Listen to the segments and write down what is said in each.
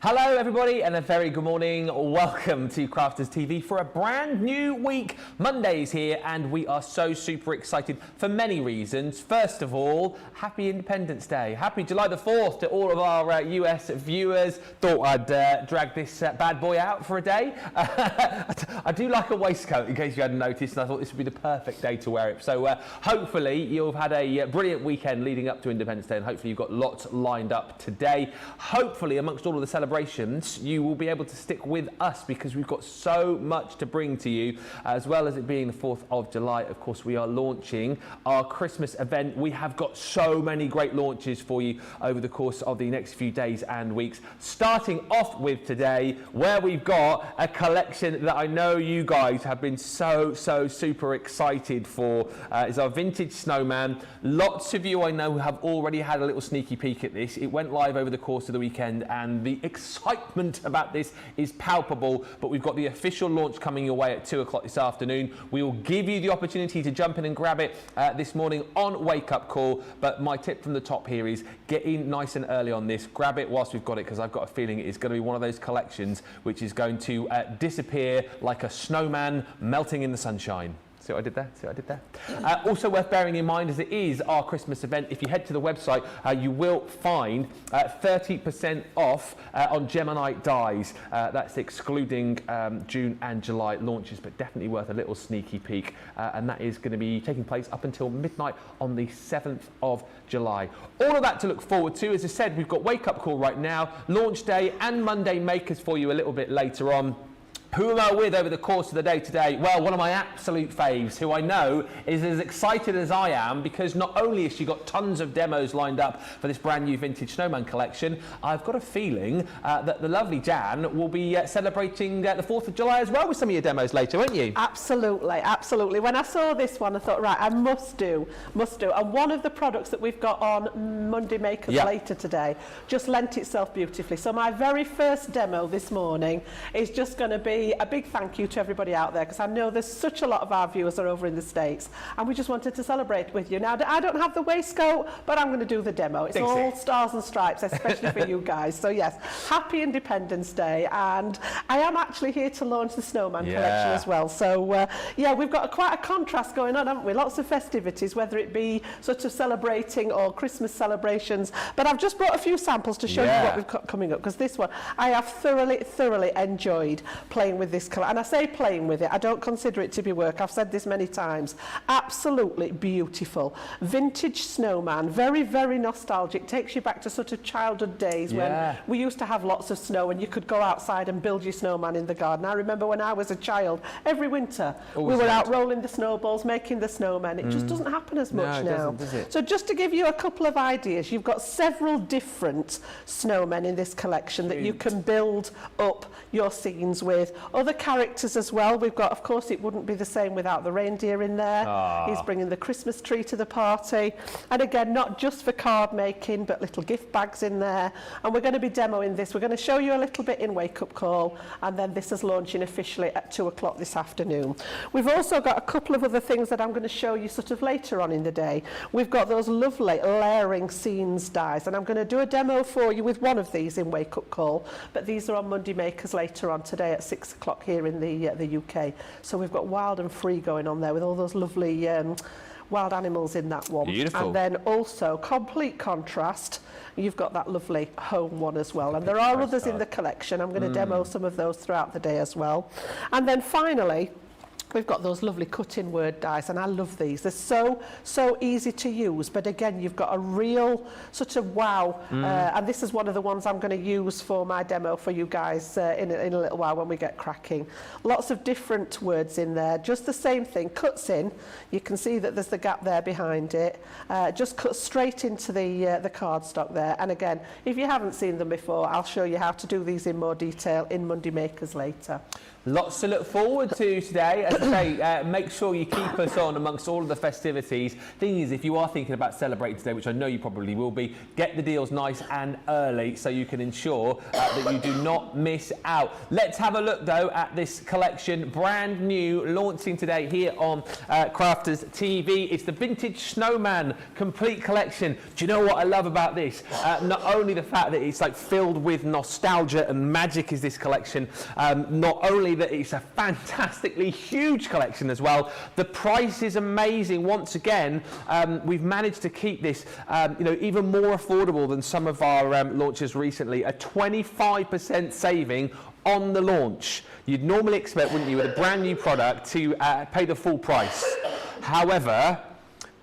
Hello everybody and a very good morning. Welcome to Crafters TV for a brand new week. Monday's here and we are so super excited for many reasons. First of all, happy Independence Day. Happy July the 4th to all of our US viewers. Thought I'd drag this bad boy out for a day. I do like a waistcoat in case you hadn't noticed, and I thought this would be the perfect day to wear it. So hopefully you've had a brilliant weekend leading up to Independence Day, and hopefully you've got lots lined up today. Hopefully amongst all of the celebrations you will be able to stick with us because we've got so much to bring to you. As well as it being the 4th of July, of course, we are launching our Christmas event. We have got so many great launches for you over the course of the next few days and weeks, starting off with today, where we've got a collection that I know you guys have been so super excited for. Is our vintage snowman. Lots of you I know have already had a little sneaky peek at this. It went live over the course of the weekend and the excitement about this is palpable, but we've got the official launch coming your way at 2 o'clock this afternoon. We will give you the opportunity to jump in and grab it this morning on Wake Up Call, but my tip from the top here is get in nice and early on this. Grab it whilst we've got it, because I've got a feeling it is going to be one of those collections which is going to disappear like a snowman melting in the sunshine. See what I did there? See what I did there? Also worth bearing in mind, as it is our Christmas event, if you head to the website, you will find 30% off on Gemini dyes. That's excluding June and July launches, but definitely worth a little sneaky peek. And that is going to be taking place up until midnight on the 7th of July. All of that to look forward to. As I said, we've got Wake Up Call right now, launch day and Monday makers for you a little bit later on. Who am I with over the course of the day today? Well, one of my absolute faves, who I know is as excited as I am, because not only has she got tons of demos lined up for this brand new vintage snowman collection, I've got a feeling that the lovely Jan will be celebrating the 4th of July as well with some of your demos later, won't you? Absolutely, absolutely. When I saw this one, I thought, right, I must do. And one of the products that we've got on Monday Makers later today just lent itself beautifully. So my very first demo this morning is just going to be a big thank you to everybody out there, because I know there's such a lot of our viewers are over in the States, and we just wanted to celebrate with you. Now, I don't have the waistcoat, but I'm going to do the demo. It's all stars and stripes, especially for you guys. So yes, happy Independence Day, and I am actually here to launch the snowman collection as well. So yeah, we've got quite a contrast going on, haven't we? Lots of festivities, whether it be sort of celebrating or Christmas celebrations. But I've just brought a few samples to show you what we've got coming up, because this one I have thoroughly enjoyed playing with this colour. And I say playing with it, I don't consider it to be work. I've said this many times. Absolutely beautiful. Vintage snowman, very nostalgic. Takes you back to sort of childhood days when we used to have lots of snow and you could go outside and build your snowman in the garden. I remember when I was a child, every winter we were out rolling the snowballs, making the snowmen. It just doesn't happen as much now. Does it? So just to give you a couple of ideas, you've got several different snowmen in this collection that you can build up your scenes with. Other characters as well. We've got, of course, it wouldn't be the same without the reindeer in there. He's bringing the Christmas tree to the party. And again, not just for card making, but little gift bags in there. And we're going to be demoing this. We're going to show you a little bit in Wake Up Call, and then this is launching officially at 2 o'clock this afternoon. We've also got a couple of other things that I'm going to show you sort of later on in the day. We've got those lovely layering scenes dies, and I'm going to do a demo for you with one of these in Wake Up Call, but these are on Monday Makers later on today at 6 o'clock here in the UK. So we've got Wild and Free going on there with all those lovely wild animals in that one. Beautiful. And then also complete contrast, you've got that lovely home one as well. And there are others in the collection. I'm going to demo some of those throughout the day as well. And then finally, we've got those lovely cut-in word dice, and I love these. They're so easy to use, but again, you've got a real sort of wow. And this is one of the ones I'm going to use for my demo for you guys in a little while when we get cracking. Lots of different words in there, just the same thing. Cuts in, you can see that there's the gap there behind it. Just cuts straight into the cardstock there. And again, if you haven't seen them before, I'll show you how to do these in more detail in Monday Makers later. Lots to look forward to today. As say, make sure you keep us on amongst all of the festivities. Thing is, if you are thinking about celebrating today, which I know you probably will be, get the deals nice and early so you can ensure that you do not miss out. Let's have a look though at this collection, brand new, launching today here on Crafters TV. It's the Vintage Snowman Complete Collection. Do you know what I love about this? Not only the fact that it's like filled with nostalgia and magic is this collection, not only that it's a fantastically huge collection as well, the price is amazing. Once again, we've managed to keep this even more affordable than some of our launches recently. A 25% saving on the launch. You'd normally expect, wouldn't you, with a brand new product to pay the full price. However,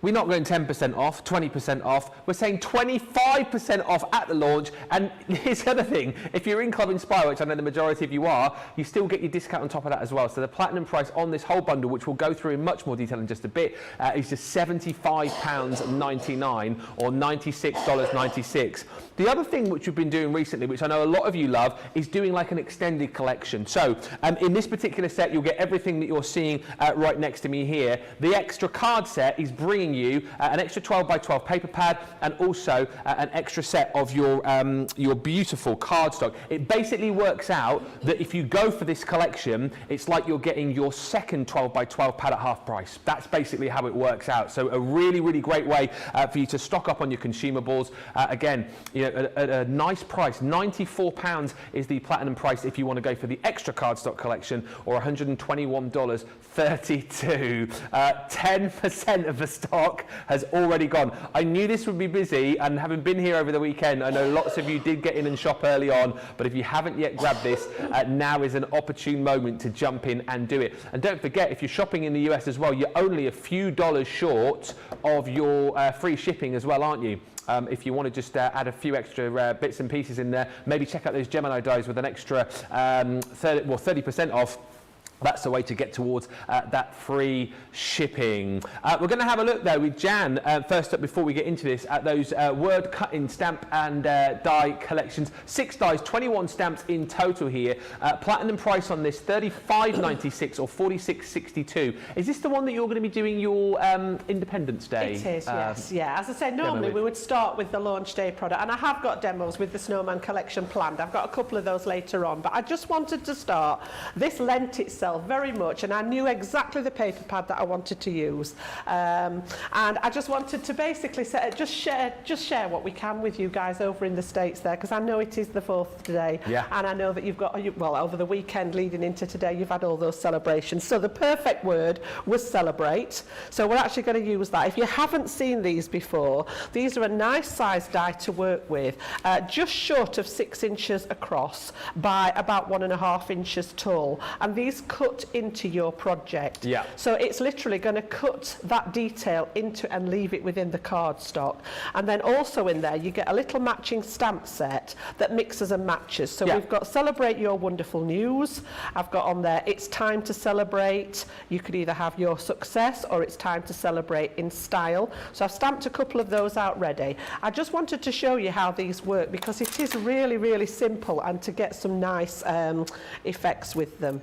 we're not going 10% off, 20% off. We're saying 25% off at the launch. And here's the other thing. If you're in Club Inspire, which I know the majority of you are, you still get your discount on top of that as well. So the platinum price on this whole bundle, which we'll go through in much more detail in just a bit, is just £75.99 or $96.96. The other thing which we've been doing recently, which I know a lot of you love, is doing like an extended collection. So in this particular set, you'll get everything that you're seeing right next to me here. The extra card set is bringing you an extra 12x12 paper pad and also an extra set of your beautiful cardstock. It basically works out that if you go for this collection, it's like you're getting your second 12x12 pad at half price. That's basically how it works out. So a really, really great way for you to stock up on your consumables. Again, at a nice price. £94 is the platinum price if you want to go for the extra cardstock collection, or $121.32. 10% of the stock has already gone. I knew this would be busy, and having been here over the weekend, I know lots of you did get in and shop early on, but if you haven't yet grabbed this, now is an opportune moment to jump in and do it. And don't forget, if you're shopping in the US as well, you're only a few dollars short of your free shipping as well, aren't you? If you want to just add a few extra bits and pieces in there, maybe check out those Gemini dies with an extra 30% off. That's the way to get towards that free shipping. We're going to have a look though with Jan first up before we get into this at those word cut-in stamp and die collections. 6 dies, 21 stamps in total here. Platinum price on this $35.96 or $46.62. Is this the one that you're going to be doing your Independence Day? It is, yes. Yeah, as I said, normally we would start with the launch day product, and I have got demos with the Snowman collection planned. I've got a couple of those later on, but I just wanted to start. This lent itself very much, and I knew exactly the paper pad that I wanted to use, and I just wanted to basically just share what we can with you guys over in the States there, because I know it is the 4th today, and I know that you've got, well, over the weekend leading into today, you've had all those celebrations. So the perfect word was celebrate, so we're actually going to use that. If you haven't seen these before, these are a nice size die to work with, just short of 6 inches across by about 1.5 inches tall, and these cut into your project. So it's literally going to cut that detail into and leave it within the cardstock. And then also in there you get a little matching stamp set that mixes and matches. So we've got Celebrate Your Wonderful News. I've got on there It's Time to Celebrate. You could either have Your Success or It's Time to Celebrate in Style. So I've stamped a couple of those out ready. I just wanted to show you how these work, because it is really, really simple, and to get some nice effects with them.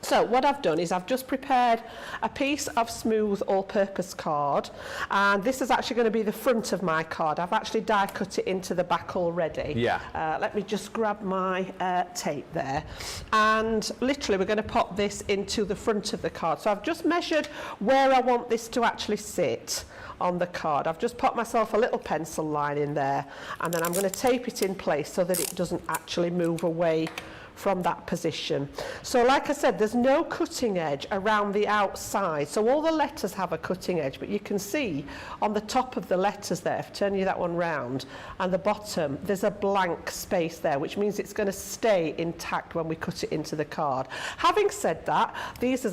So what I've done is I've just prepared a piece of smooth all-purpose card, and this is actually going to be the front of my card. I've actually die cut it into the back already. Let me just grab my tape there, and literally we're going to pop this into the front of the card. So I've just measured where I want this to actually sit on the card. I've just popped myself a little pencil line in there, and then I'm going to tape it in place so that it doesn't actually move away from that position. So like I said, there's no cutting edge around the outside, so all the letters have a cutting edge, but you can see on the top of the letters there, if I turn you that one round, and the bottom, there's a blank space there, which means it's going to stay intact when we cut it into the card. Having said that, this is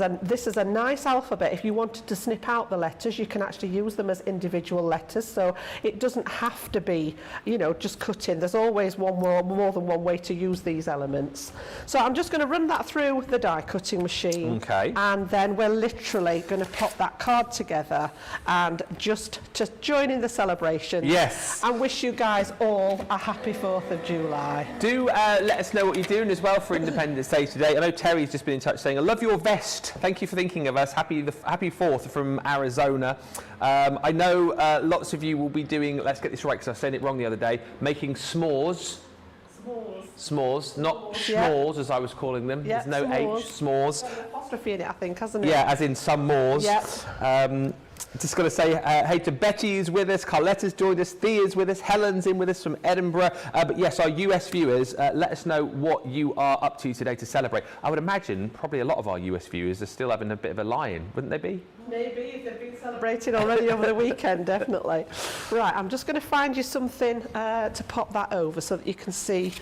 a nice alphabet. If you wanted to snip out the letters, you can actually use them as individual letters, so it doesn't have to be, just cut in. There's always more than one way to use these elements. So I'm just going to run that through the die cutting machine. Okay. And then we're literally going to pop that card together and just to join in the celebration. Yes. And wish you guys all a happy 4th of July. Do let us know what you're doing as well for Independence Day today. I know Terry's just been in touch saying, I love your vest. Thank you for thinking of us. Happy 4th from Arizona. I know lots of you will be doing, let's get this right because I said it wrong the other day, making s'mores. S'mores, not schmores as I was calling them. Yeah, there's no s'mores. H, s'mores. There's an apostrophe in it, I think, hasn't it? Yeah, as in some mores. Yeah. Just got to say hey to Betty who's with us, Carletta's joined us, Thea's with us, Helen's in with us from Edinburgh. But yes, our US viewers, let us know what you are up to today to celebrate. I would imagine probably a lot of our US viewers are still having a bit of a lie-in, wouldn't they be? Maybe, if they've been celebrating already over the weekend, definitely. Right, I'm just going to find you something to pop that over so that you can see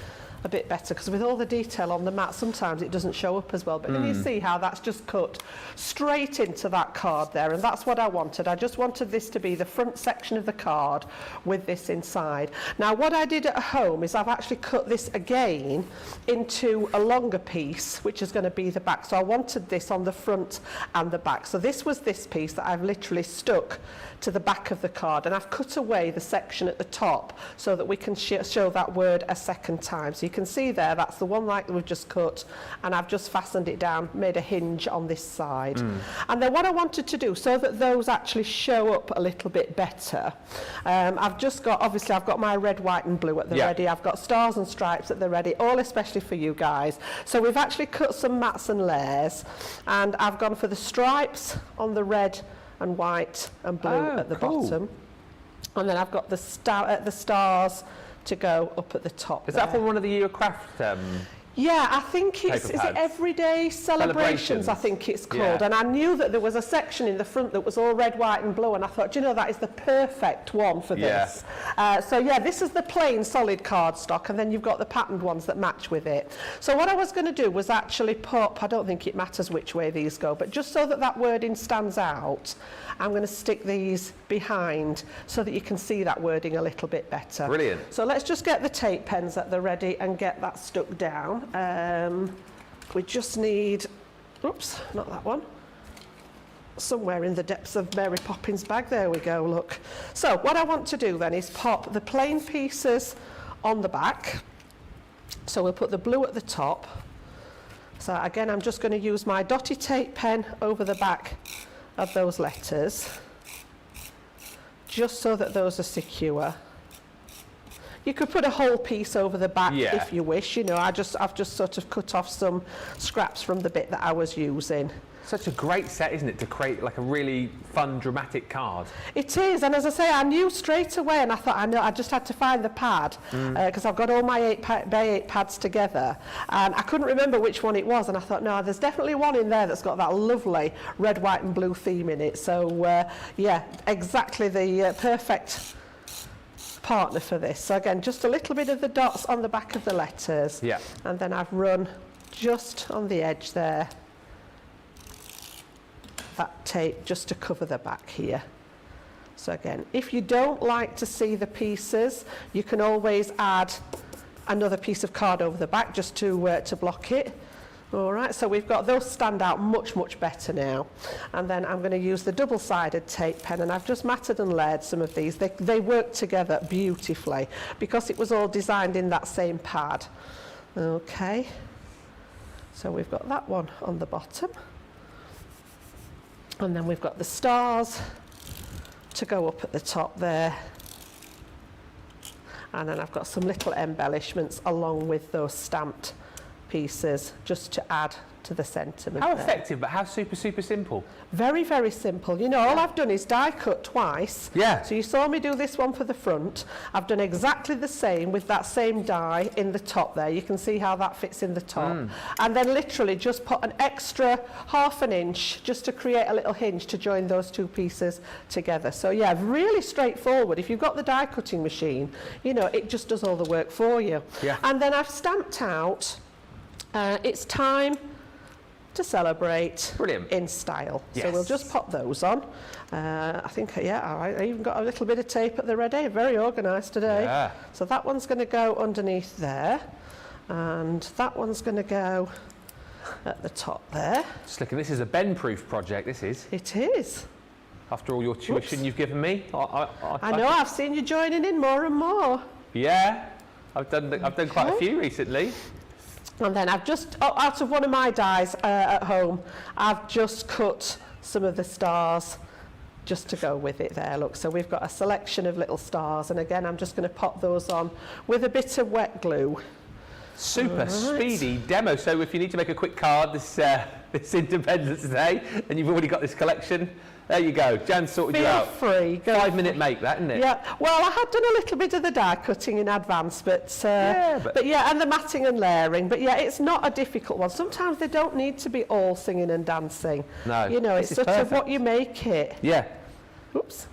a bit better, because with all the detail on the mat sometimes it doesn't show up as well, but can you see how that's just cut straight into that card there? And that's what I wanted. I just wanted this to be the front section of the card with this inside. Now what I did at home is I've actually cut this again into a longer piece, which is going to be the back, so I wanted this on the front and the back. So this was this piece that I've literally stuck to the back of the card, and I've cut away the section at the top so that we can show that word a second time. So you can see there, that's the one like we've just cut, and I've just fastened it down, made a hinge on this side. And then what I wanted to do, so that those actually show up a little bit better, I've just got, obviously I've got my red, white and blue at the ready, I've got stars and stripes at the ready, all especially for you guys. So we've actually cut some mats and layers, and I've gone for the stripes on the red and white and blue at the bottom, and then I've got the stars to go up at the top. Is that from one of the Year of Craft? Yeah, I think it's, is it Everyday Celebrations, I think it's called. And I knew that there was a section in the front that was all red, white and blue, and I thought, you know, that is the perfect one for this. So yeah, this is the plain solid cardstock, and then you've got the patterned ones that match with it. So what I was going to do was actually pop, I don't think it matters which way these go, but just so that that wording stands out, I'm going to stick these behind so that you can see that wording a little bit better. Brilliant. So let's just get the tape pens at the ready and get that stuck down. We just need, oops, not that one, somewhere in the depths of Mary Poppins' bag. There we go, look. So what I want to do then is pop the plain pieces on the back. So we'll put the blue at the top. So again, I'm just going to use my dotty tape pen over the back of those letters, just so that those are secure. You could put a whole piece over the back if you wish, you know, I've just sort of cut off some scraps from the bit that I was using. Such a great set, isn't it, to create like a really fun, dramatic card? It is, and as I say, I knew straight away, and I thought, I just had to find the pad, because I've got all my 8x8 pads together, and I couldn't remember which one it was, and I thought, no, there's definitely one in there that's got that lovely red, white and blue theme in it. So, yeah, exactly the perfect partner for this. So again, just a little bit of the dots on the back of the letters, and then I've run just on the edge there that tape just to cover the back here. So again, if you don't like to see the pieces, you can always add another piece of card over the back just to block it. All right, so we've got those stand out much, much better now. And then I'm going to use the double-sided tape pen, and I've just matted and layered some of these. They work together beautifully because it was all designed in that same pad. Okay, so we've got that one on the bottom. And then we've got the stars to go up at the top there. And then I've got some little embellishments along with those stamped pieces just to add to the sentiment. How effective, but how super, super simple. Very, very simple. You know, all I've done is die cut twice. Yeah. So you saw me do this one for the front. I've done exactly the same with that same die in the top there. You can see how that fits in the top. And then literally just put an extra ½ an inch just to create a little hinge to join those two pieces together. So yeah, really straightforward. If you've got the die cutting machine, you know, it just does all the work for you. Yeah. And then I've stamped out, it's time to celebrate in style. So we'll just pop those on. I think, I even got a little bit of tape at the ready. Very organised today. So that one's going to go underneath there. And that one's going to go at the top there. Just looking, this is a Ben-proof project, this is. It is. After all your tuition you've given me. I know, I've seen you joining in more and more. Yeah, I've done quite a few recently. And then I've just, out of one of my dies at home, I've just cut some of the stars just to go with it there, look. So we've got a selection of little stars, and again, I'm just going to pop those on with a bit of wet glue. Super speedy demo. So if you need to make a quick card this Independence Day, and you've already got this collection, there you go. Jan sorted you out. Feel free. 5-minute make, that, isn't it? Yeah. Well, I had done a little bit of the die cutting in advance, but yeah, and the matting and layering. But yeah, it's not a difficult one. Sometimes they don't need to be all singing and dancing. No. You know, it's sort of what you make it. Yeah. Oops.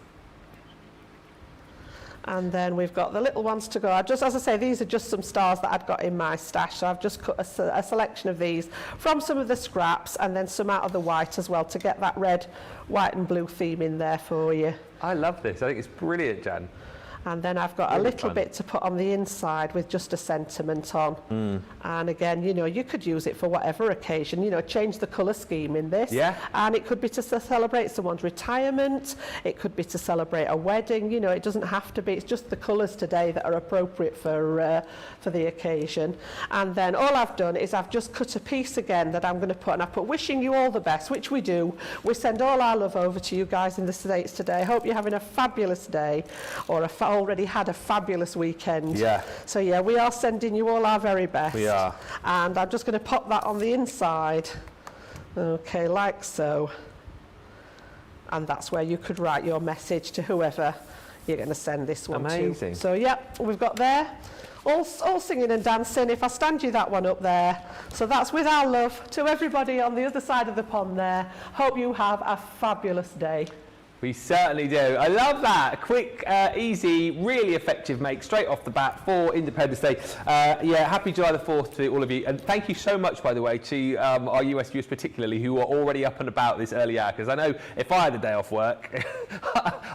And then we've got the little ones to go. Just as I say, these are just some stars that I'd got in my stash. So I've just cut a selection of these from some of the scraps, and then some out of the white as well, to get that red, white and blue theme in there for you. I love this. I think it's brilliant, Jan. And then I've got a little bit to put on the inside with just a sentiment on. And again, you know, you could use it for whatever occasion, you know, change the colour scheme in this. Yeah. And it could be to celebrate someone's retirement, it could be to celebrate a wedding, you know, it doesn't have to be, it's just the colours today that are appropriate for the occasion. And then all I've done is I've just cut a piece again that I'm going to put, and I put wishing you all the best, which we do. We send all our love over to you guys in the States today. I hope you're having a fabulous day, or already had a fabulous weekend. Yeah. So yeah, we are sending you all our very best. We are. And I'm just going to pop that on the inside. Okay, like so. And that's where you could write your message to whoever you're going to send this one to. Amazing. So yeah, we've got there. All singing and dancing. If I stand you that one up there. So that's with our love to everybody on the other side of the pond there. Hope you have a fabulous day. We certainly do. I love that. Quick, easy, really effective make straight off the bat for Independence Day. Yeah, happy July the 4th to all of you. And thank you so much, by the way, to our US viewers particularly, who are already up and about this early hour. Because I know if I had a day off work,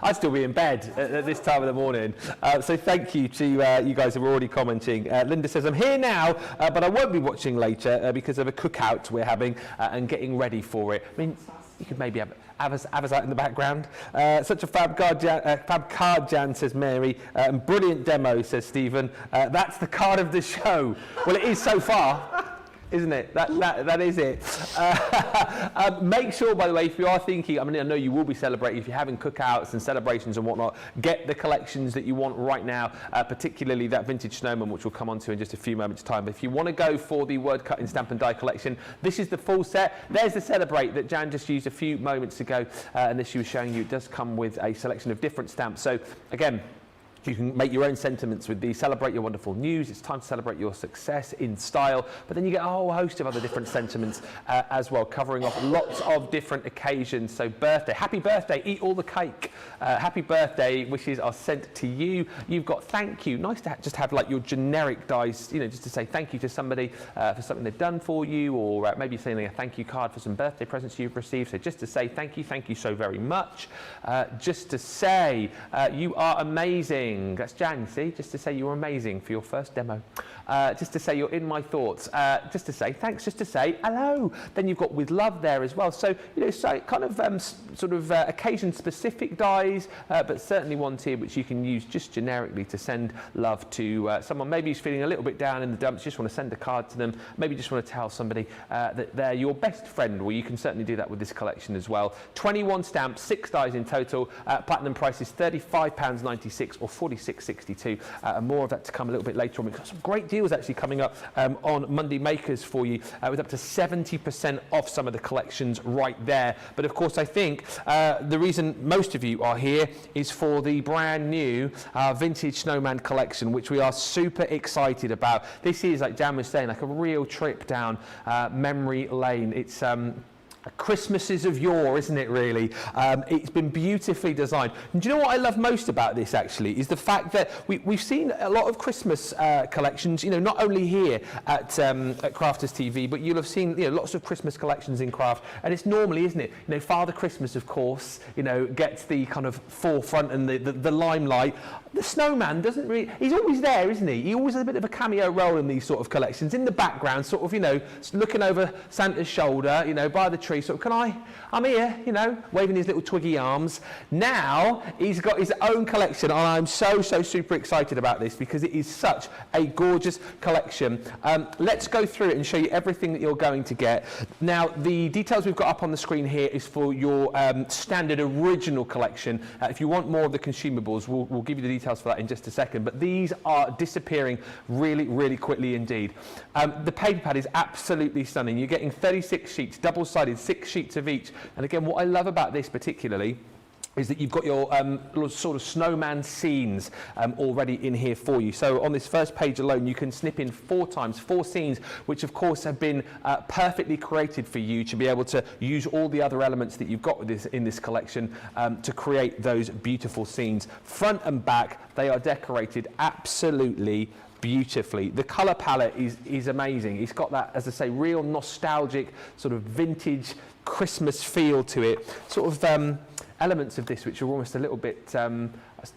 I'd still be in bed at this time of the morning. So thank you to you guys who are already commenting. Linda says, I'm here now, but I won't be watching later because of a cookout we're having and getting ready for it. I mean, you could maybe have us out in the background. Such a fab card, Jan, says Mary. Brilliant demo, says Stephen. That's the card of the show. Well, it is so far. Isn't it? That is it. Make sure, by the way, if you are thinking, I mean, I know you will be celebrating, if you're having cookouts and celebrations and whatnot, get the collections that you want right now, particularly that vintage snowman, which we'll come on to in just a few moments' time. But if you want to go for the word cut in stamp and die collection, this is the full set. There's the Celebrate that Jan just used a few moments ago, and this she was showing you. It does come with a selection of different stamps. So, again, you can make your own sentiments with these. Celebrate your wonderful news. It's time to celebrate your success in style. But then you get a whole host of other different sentiments as well, covering off lots of different occasions. So birthday, happy birthday, eat all the cake. Happy birthday wishes are sent to you. You've got thank you. Nice to just have like your generic dice, you know, just to say thank you to somebody for something they've done for you, or maybe sending a thank you card for some birthday presents you've received. So just to say thank you so very much. Just to say you are amazing. That's Jan, see? Just to say you're amazing for your first demo. Just to say you're in my thoughts. Just to say thanks. Just to say hello. Then you've got with love there as well. So, you know, so kind of sort of occasion-specific dies, but certainly ones here which you can use just generically to send love to someone. Maybe who's feeling a little bit down in the dumps, just want to send a card to them. Maybe just want to tell somebody that they're your best friend. Well, you can certainly do that with this collection as well. 21 stamps, 6 dies in total. Platinum price is £35.96 or £46.62. And more of that to come a little bit later on. We've got some great deals actually coming up on Monday Makers for you, with up to 70% off some of the collections right there. But of course, I think the reason most of you are here is for the brand new vintage snowman collection, which we are super excited about. This is, like Jan was saying, like a real trip down memory lane. It's Christmases of yore, isn't it, really? It's been beautifully designed. And do you know what I love most about this, actually, is the fact that we've seen a lot of Christmas collections, you know, not only here at Crafters TV, but you'll have seen, you know, lots of Christmas collections in Craft, and it's normally, isn't it, you know, Father Christmas, of course, you know, gets the kind of forefront and the limelight. The snowman doesn't really, he's always there, isn't he? He always has a bit of a cameo role in these sort of collections, in the background, sort of, you know, looking over Santa's shoulder, you know, by the tree, sort of, I'm here, you know, waving his little twiggy arms. Now he's got his own collection, and I'm so super excited about this because it is such a gorgeous collection. Let's go through it and show you everything that you're going to get. Now, the details we've got up on the screen here is for your standard original collection. If you want more of the consumables, we'll give you the details for that in just a second, but these are disappearing really quickly indeed. The paper pad is absolutely stunning. You're getting 36 sheets, double-sided, 6 sheets of each. And again, what I love about this particularly is that you've got your sort of snowman scenes already in here for you. So on this first page alone, you can snip in 4 scenes, which of course have been perfectly created for you to be able to use all the other elements that you've got with this, in this collection to create those beautiful scenes. Front and back, they are decorated absolutely beautifully. The colour palette is amazing. It's got that, as I say, real nostalgic sort of vintage Christmas feel to it. Sort of elements of this which are almost a little bit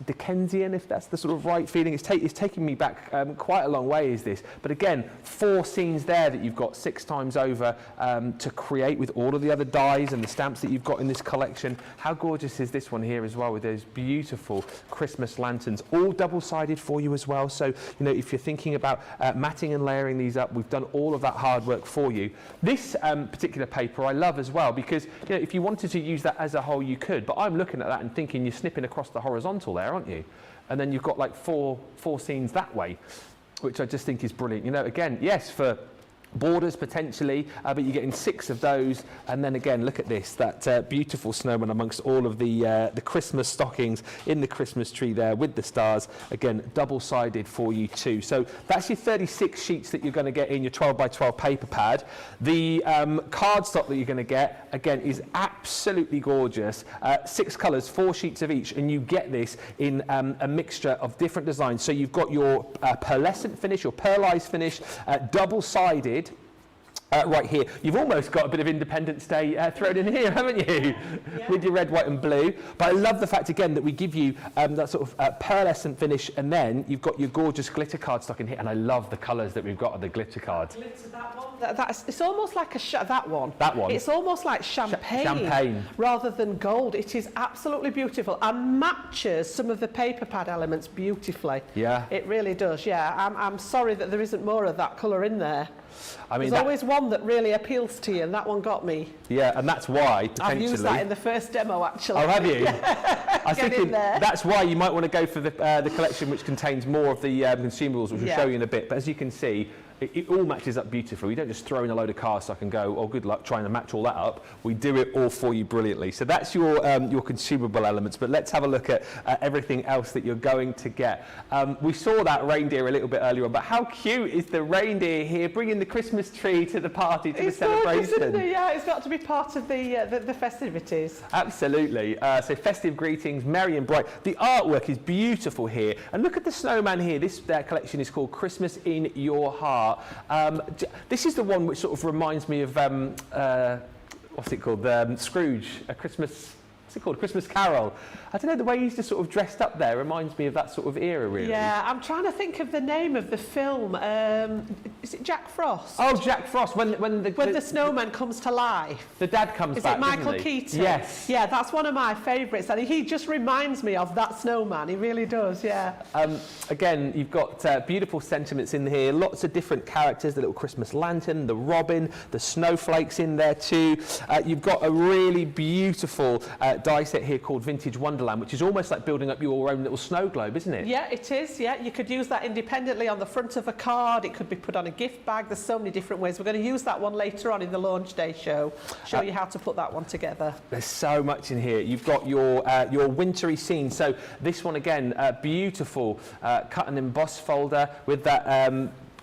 Dickensian, if that's the sort of right feeling. It's taking me back quite a long way, is this. But again, 4 scenes there that you've got 6 times over to create with all of the other dies and the stamps that you've got in this collection. How gorgeous is this one here as well, with those beautiful Christmas lanterns, all double-sided for you as well. So, you know, if you're thinking about matting and layering these up, we've done all of that hard work for you. This particular paper I love as well, because, you know, if you wanted to use that as a whole, you could. But I'm looking at that and thinking you're snipping across the horizontal there, aren't you? And then you've got like four scenes that way, which I just think is brilliant. You know, again, yes, for borders potentially, but you're getting 6 of those. And then again, look at this, that beautiful snowman amongst all of the Christmas stockings in the Christmas tree there with the stars. Again, double-sided for you too. So that's your 36 sheets that you're going to get in your 12 by 12 paper pad. The cardstock that you're going to get, again, is absolutely gorgeous. 6 colours, 4 sheets of each, and you get this in a mixture of different designs. So you've got your pearlescent finish, your pearlized finish, double-sided. Right here, you've almost got a bit of Independence Day thrown in here, haven't you? Yeah. With your red, white and blue. But I love the fact, again, that we give you that sort of pearlescent finish, and then you've got your gorgeous glitter cardstock in here, and I love the colours that we've got on the glitter card. Glitter, that one? It's almost like that one. That one. It's almost like champagne rather than gold. It is absolutely beautiful and matches some of the paper pad elements beautifully. Yeah. It really does, yeah. I'm sorry that there isn't more of that colour in there. I mean, there's always one that really appeals to you, and that one got me. Yeah, and that's why, potentially... I've used that in the first demo, actually. Oh, have you? I was thinking that's why you might want to go for the collection which contains more of the consumables, which we'll show you in a bit. But as you can see, it all matches up beautifully. We don't just throw in a load of cardstock and go, oh, good luck trying to match all that up. We do it all for you brilliantly. So that's your consumable elements. But let's have a look at everything else that you're going to get. We saw that reindeer a little bit earlier on, but how cute is the reindeer here, bringing the Christmas tree to the party, to the celebration? Gorgeous, isn't it? Yeah, it's got to be part of the festivities. Absolutely. So festive greetings, merry and bright. The artwork is beautiful here. And look at the snowman here. This collection is called Christmas in Your Heart. This is the one which sort of reminds me of what's it called? Scrooge, a Christmas. What's it called? Christmas Carol. I don't know, the way he's just sort of dressed up there reminds me of that sort of era, really. Yeah, I'm trying to think of the name of the film. Is it Jack Frost? Oh, Jack Frost. When the snowman comes to life. The dad comes back, isn't he? Is it Michael Keaton? Yes. Yeah, that's one of my favourites. And he just reminds me of that snowman. He really does, yeah. Again, you've got beautiful sentiments in here. Lots of different characters. The little Christmas lantern, the robin, the snowflakes in there too. You've got a really beautiful die set here called Vintage Wonderland, which is almost like building up your own little snow globe, isn't it? Yeah, it is. Yeah, you could use that independently on the front of a card. It could be put on a gift bag. There's so many different ways. We're going to use that one later on in the launch day show. Show you how to put that one together. There's so much in here. You've got your wintry scene. So this one again, beautiful cut and emboss folder with that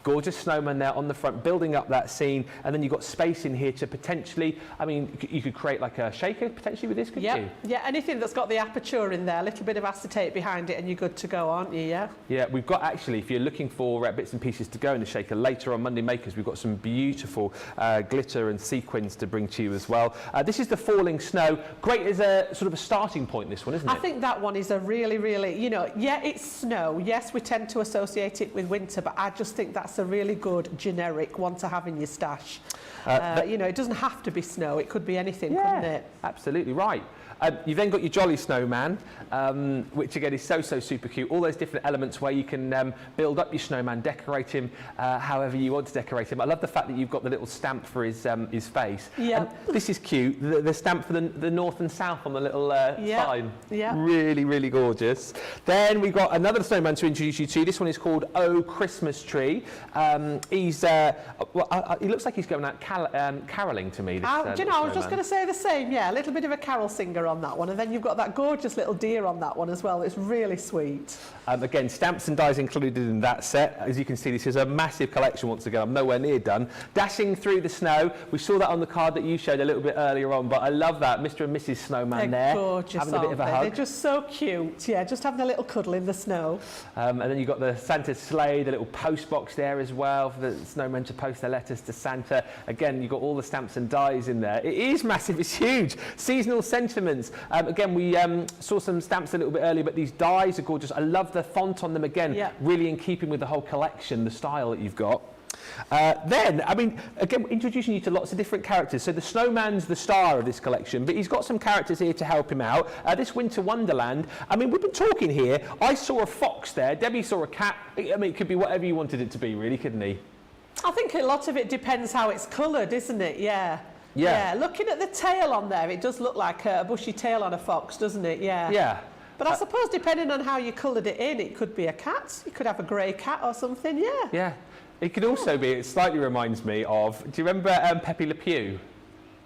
Gorgeous snowman there on the front, building up that scene, and then you've got space in here to potentially, I mean, you could create like a shaker potentially with this, couldn't you? Yeah, anything that's got the aperture in there, a little bit of acetate behind it, and you're good to go, aren't you? Yeah. Yeah, we've got actually, if you're looking for bits and pieces to go in the shaker later on Monday Makers, we've got some beautiful glitter and sequins to bring to you as well. This is the falling snow. Great as a sort of a starting point, this one, isn't it? I think that one is a really, really, you know, yeah, it's snow. Yes, we tend to associate it with winter, but I just think that's a really good generic one to have in your stash. You know, it doesn't have to be snow. It could be anything, couldn't it? Absolutely right. You've then got your Jolly Snowman, which again is so super cute. All those different elements where you can build up your snowman, decorate him however you want to decorate him. I love the fact that you've got the little stamp for his face. Yeah. This is cute. The stamp for the north and south on the little sign. Yeah. Really gorgeous. Then we've got another snowman to introduce you to. This one is called Oh Christmas Tree. He's he looks like he's going out caroling to me. This, do you know, I was just going to say the same. Yeah, a little bit of a carol singer on that one, and then you've got that gorgeous little deer on that one as well. It's really sweet. Again, stamps and dies included in that set. As you can see, this is a massive collection once again. I'm nowhere near done. Dashing through the snow. We saw that on the card that you showed a little bit earlier on, but I love that. Mr. and Mrs. Snowman They're there. Gorgeous, having a bit of a hug. They're just so cute. Yeah, just having a little cuddle in the snow. And then you've got the Santa sleigh, the little post box there as well for the snowmen to post their letters to Santa. Again, you've got all the stamps and dies in there. It is massive. It's huge. Seasonal sentiments. Again, we saw some stamps a little bit earlier, but these dies are gorgeous. I love the font on them again, really in keeping with the whole collection, the style that you've got. Then, I mean, again, introducing you to lots of different characters. So the snowman's the star of this collection, but he's got some characters here to help him out. This Winter Wonderland, I mean, we've been talking here. I saw a fox there. Debbie saw a cat. I mean, it could be whatever you wanted it to be, really, couldn't he? I think a lot of it depends how it's coloured, isn't it? Yeah. Looking at the tail on there, it does look like a bushy tail on a fox, doesn't it? Yeah. But I suppose depending on how you coloured it in, it could be a cat. You could have a grey cat or something, Yeah. It could also be, it slightly reminds me of, do you remember Pepe Le Pew?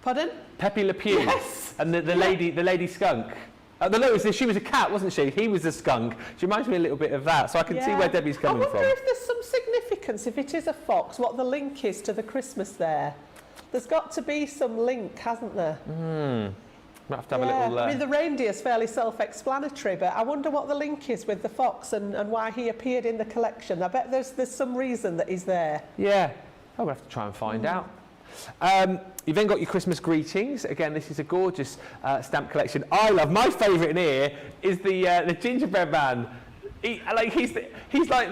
Pardon? Pepe Le Pew. Yes. And the lady skunk. She was a cat, wasn't she? He was a skunk. She reminds me a little bit of that, so I can see where Debbie's coming from. I wonder if there's some significance, if it is a fox, what the link is to the Christmas there. There's got to be some link, hasn't there? Might have to have a little... I mean, the reindeer's fairly self-explanatory, but I wonder what the link is with the fox and why he appeared in the collection. I bet there's some reason that he's there. Yeah. I'll have to try and find out. You've then got your Christmas greetings. Again, this is a gorgeous stamp collection. I love, my favourite in here is the gingerbread man. He's like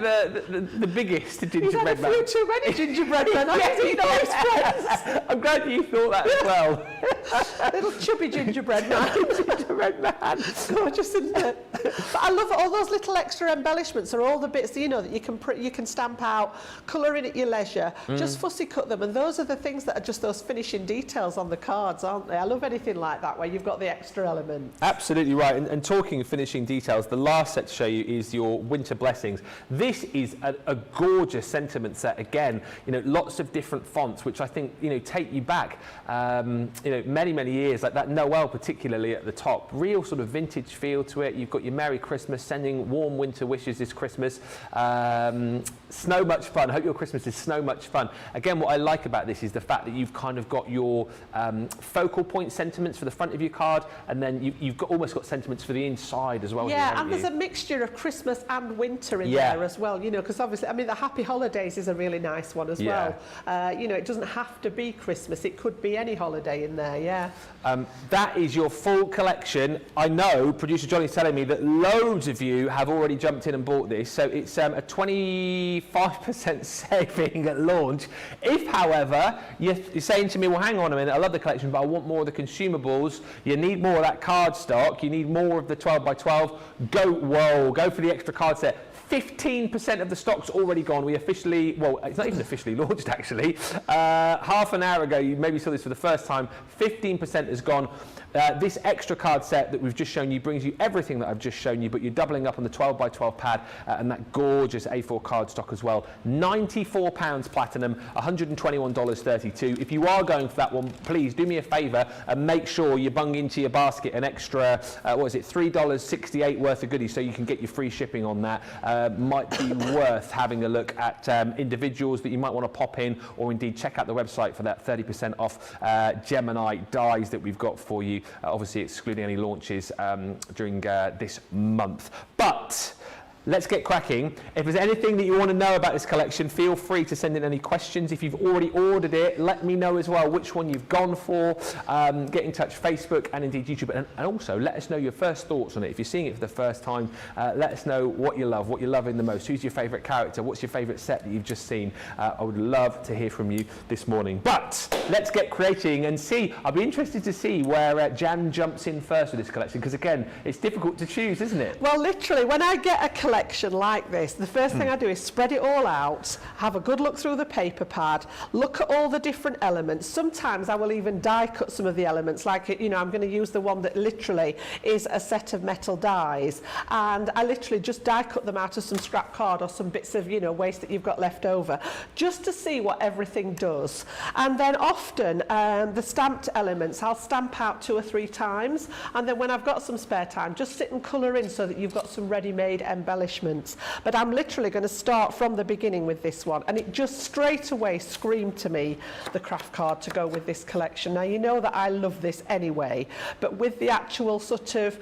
the biggest gingerbread man. He's had a few too many gingerbread men. I'm glad you thought that as well. Little chubby gingerbread man. Gingerbread man. Gorgeous, isn't it? But I love all those little extra embellishments are all the bits, you know, that you can stamp out, colour in at your leisure, just fussy cut them, and those are the things that are just those finishing details on the cards, aren't they? I love anything like that where you've got the extra element. Absolutely right. And talking of finishing details, the last set to show you is your winter blessings. This is a gorgeous sentiment set. Again, you know, lots of different fonts, which I think, you know, take you back, you know, many years, like that Noel particularly at the top. Real sort of vintage feel to it. You've got your Merry Christmas, sending warm winter wishes this Christmas. Snow much fun. Hope your Christmas is snow much fun. Again, what I like about this is the fact that you've kind of got your focal point sentiments for the front of your card, and then you've almost got sentiments for the inside as well. Yeah, and there's a mixture of Christmas and winter in there as well, you know, because obviously, I mean, the Happy Holidays is a really nice one as well. You know, it doesn't have to be Christmas. It could be any holiday in there, that is your full collection. I know producer Johnny's telling me that loads of you have already jumped in and bought this, so it's a 25% saving at launch. If, however, you're saying to me, well, hang on a minute, I love the collection, but I want more of the consumables, you need more of that card stock, you need more of the 12 by 12, go for the extra card set. 15% of the stock's already gone. We officially, well, it's not even officially launched actually. Half an hour ago, you maybe saw this for the first time, 15% has gone. This extra card set that we've just shown you brings you everything that I've just shown you, but you're doubling up on the 12 by 12 pad and that gorgeous A4 card stock as well. £94 platinum, $121.32. If you are going for that one, please do me a favour and make sure you bung into your basket an extra, what is it, $3.68 worth of goodies so you can get your free shipping on that. might be worth having a look at individuals that you might want to pop in, or indeed check out the website for that 30% off Gemini dies that we've got for you, obviously excluding any launches during this month. But let's get cracking. If there's anything that you want to know about this collection, feel free to send in any questions. If you've already ordered it, let me know as well which one you've gone for. Get in touch, Facebook and indeed YouTube, and also let us know your first thoughts on it. If you're seeing it for the first time, let us know what you're loving the most. Who's your favourite character? What's your favourite set that you've just seen? I would love to hear from you this morning. But let's get creating and see. I'll be interested to see where Jan jumps in first with this collection, because again, it's difficult to choose, isn't it? Well, literally, when I get a collection like this, the first thing I do is spread it all out, have a good look through the paper pad, look at all the different elements. Sometimes I will even die cut some of the elements, like, you know, I'm going to use the one that literally is a set of metal dies, and I literally just die cut them out of some scrap card or some bits of, you know, waste that you've got left over, just to see what everything does. And then often the stamped elements I'll stamp out 2 or 3 times, and then when I've got some spare time, just sit and colour in so that you've got some ready-made embellishments. But I'm literally going to start from the beginning with this one, and it just straight away screamed to me the craft card to go with this collection. Now, you know that I love this anyway, but with the actual sort of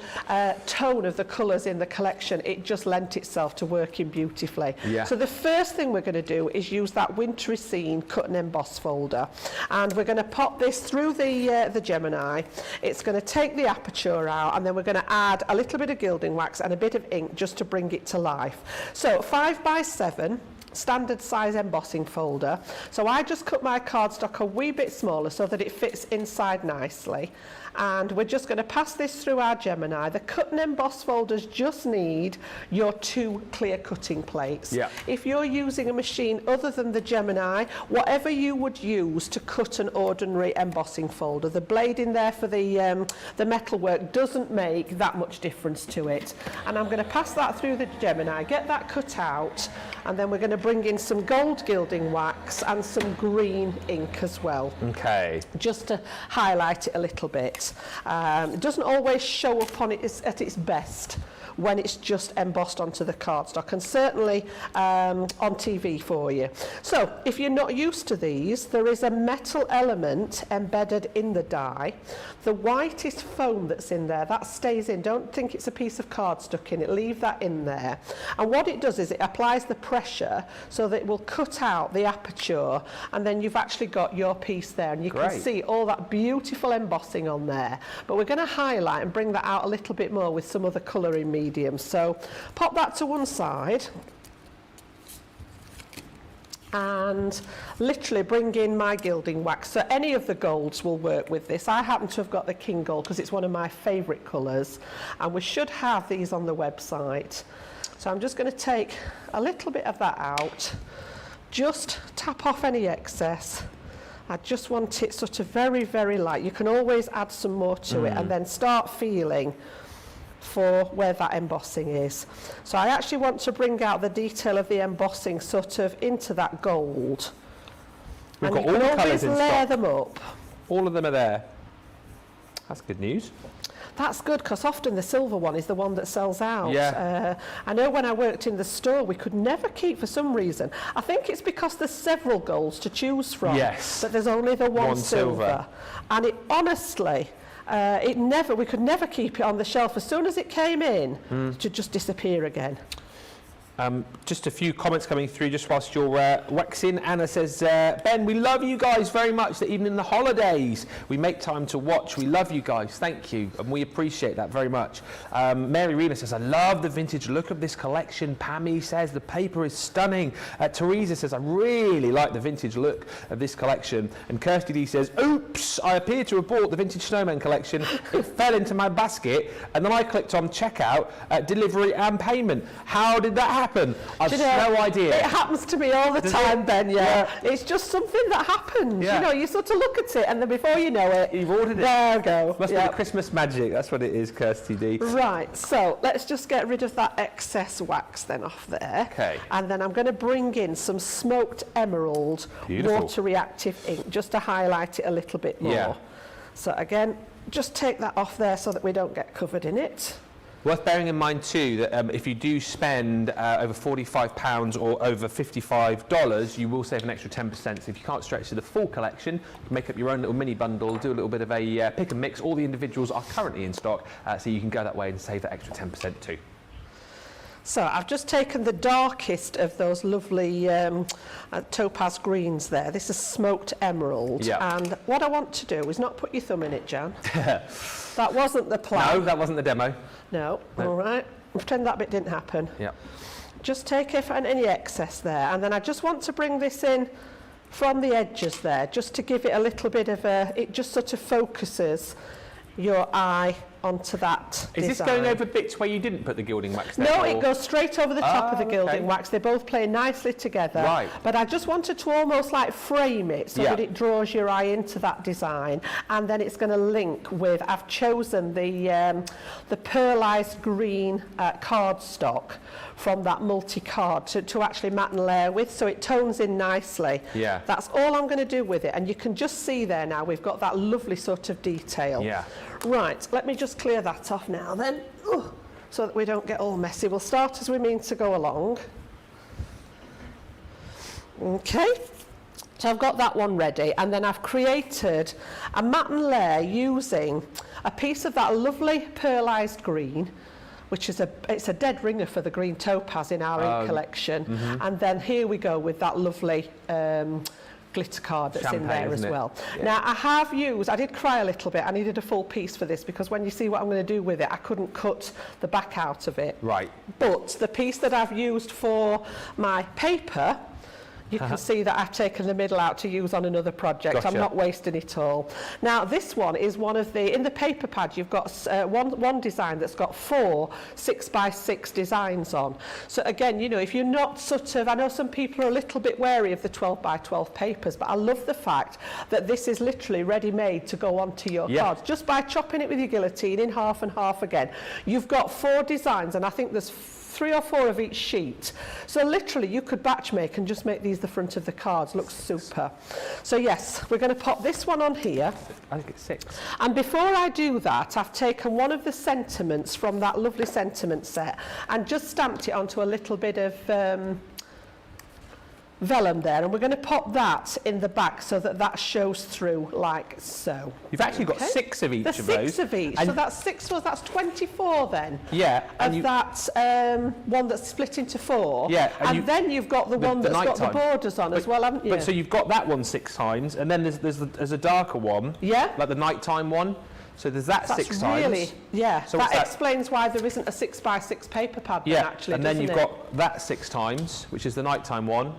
tone of the colours in the collection, it just lent itself to working beautifully. Yeah. So the first thing we're going to do is use that wintry scene cut and emboss folder, and we're going to pop this through the Gemini. It's going to take the aperture out, and then we're going to add a little bit of gilding wax and a bit of ink just to bring it to life. So 5x7 standard size embossing folder. So I just cut my cardstock a wee bit smaller so that it fits inside nicely. And we're just going to pass this through our Gemini. The cut and emboss folders just need your 2 clear cutting plates. Yeah. If you're using a machine other than the Gemini, whatever you would use to cut an ordinary embossing folder, the blade in there for the metalwork doesn't make that much difference to it. And I'm going to pass that through the Gemini, get that cut out, and then we're going to bring in some gold gilding wax and some green ink as well. Okay. Just to highlight it a little bit. It doesn't always show up on it at its best when it's just embossed onto the cardstock, and certainly on TV for you. So if you're not used to these, there is a metal element embedded in the die. The whitest foam that's in there, that stays in. Don't think it's a piece of card stuck in it, leave that in there. And what it does is it applies the pressure so that it will cut out the aperture, and then you've actually got your piece there, and you can see all that beautiful embossing on there. But we're going to highlight and bring that out a little bit more with some other colouring medium. So pop that to one side and literally bring in my gilding wax. So any of the golds will work with this. I happen to have got the King Gold because it's one of my favourite colours, and we should have these on the website. So I'm just going to take a little bit of that out, just tap off any excess. I just want it sort of very, very light. You can always add some more to it and then start feeling for where that embossing is. So I actually want to bring out the detail of the embossing sort of into that gold. We've got all the colours in stock. Layer them up. All of them are there. That's good news. That's good, because often the silver one is the one that sells out. Yeah. I know when I worked in the store, we could never keep, for some reason. I think it's because there's several golds to choose from. Yes. But there's only the one silver. And it honestly, we could never keep it on the shelf. As soon as it came in, it would just disappear again. Just a few comments coming through just whilst you're waxing. Anna says, Ben, we love you guys very much, that even in the holidays we make time to watch. We love you guys. Thank you. And we appreciate that very much. Mary Rena says, I love the vintage look of this collection. Pammy says, the paper is stunning. Teresa says, I really like the vintage look of this collection. And Kirsty D says, oops, I appear to have bought the vintage snowman collection. It fell into my basket, and then I clicked on checkout, delivery and payment. How did that happen? I've no idea. It happens to me all the time, Ben. Yeah, it's just something that happens. Yeah. You know, you sort of look at it, and then before you know it, you've ordered it. There we go. Must be the Christmas magic. That's what it is, Kirsty D. Right. So let's just get rid of that excess wax then off there. Okay. And then I'm going to bring in some smoked emerald water reactive ink just to highlight it a little bit more. Yeah. So again, just take that off there so that we don't get covered in it. Worth bearing in mind too that if you do spend over £45 or over $55, you will save an extra 10%. So if you can't stretch to the full collection, you can make up your own little mini bundle, do a little bit of a pick and mix. All the individuals are currently in stock, so you can go that way and save that extra 10% too. So I've just taken the darkest of those lovely topaz greens there. This is smoked emerald. Yeah. And what I want to do is not put your thumb in it, Jan. That wasn't the plan. No, that wasn't the demo. No. No. All right. Pretend that bit didn't happen. Yeah. Just take off any excess there. And then I just want to bring this in from the edges there, just to give it a little bit of a... It just sort of focuses your eye onto that Is design. this going over bits where you didn't put the gilding wax there? No, or? it goes straight over the top of the gilding okay. wax. They both play nicely together. Right. But I just wanted to almost like frame it so Yeah. that it draws your eye into that design. And then it's going to link with, I've chosen the pearlized green cardstock from that multi-card to actually matte and layer with, so it tones in nicely. Yeah. That's all I'm going to do with it. And you can just see there now, we've got that lovely sort of detail. Yeah. Right, let me just clear that off now then, so that we don't get all messy. We'll start as we mean to go along. Okay, so I've got that one ready, and then I've created a matte and layer using a piece of that lovely pearlized green, which is it's a dead ringer for the green topaz in our ink collection. And then here we go with that lovely glitter card that's in there as well. Yeah. Now I did cry a little bit. I needed a full piece for this because when you see what I'm going to do with it, I couldn't cut the back out of it. Right. But the piece that I've used for my paper, you can see that I've taken the middle out to use on another project. Gotcha. I'm not wasting it all. Now this one is one of the, in the paper pad you've got one design that's got 4 6x6 designs on. So again, you know, if you're not sort of, I know some people are a little bit wary of the 12x12 papers, but I love the fact that this is literally ready-made to go onto your cards. Just by chopping it with your guillotine in half and half again. You've got 4 designs, and I think there's 3 or 4 of each sheet. So literally you could batch make and just make these the front of the cards. Looks super. So yes, we're going to pop this one on here. I think it's 6. And before I do that, I've taken one of the sentiments from that lovely sentiment set and just stamped it onto a little bit of vellum there, and we're going to pop that in the back so that that shows through like so. You've actually got 6 of each of those. There's 6 of each, so that's 6, that's 24 then. Yeah. Of that one that's split into 4. Yeah. And then you've got the one that's got the borders on as well, haven't you? But so you've got that one 6 times, and then there's a darker one. Yeah. Like the nighttime one. So there's that That's 6 really, times. yeah. So that explains why there isn't a 6x6 paper pad then, actually, and then doesn't you've it? got that 6 times, which is the nighttime one.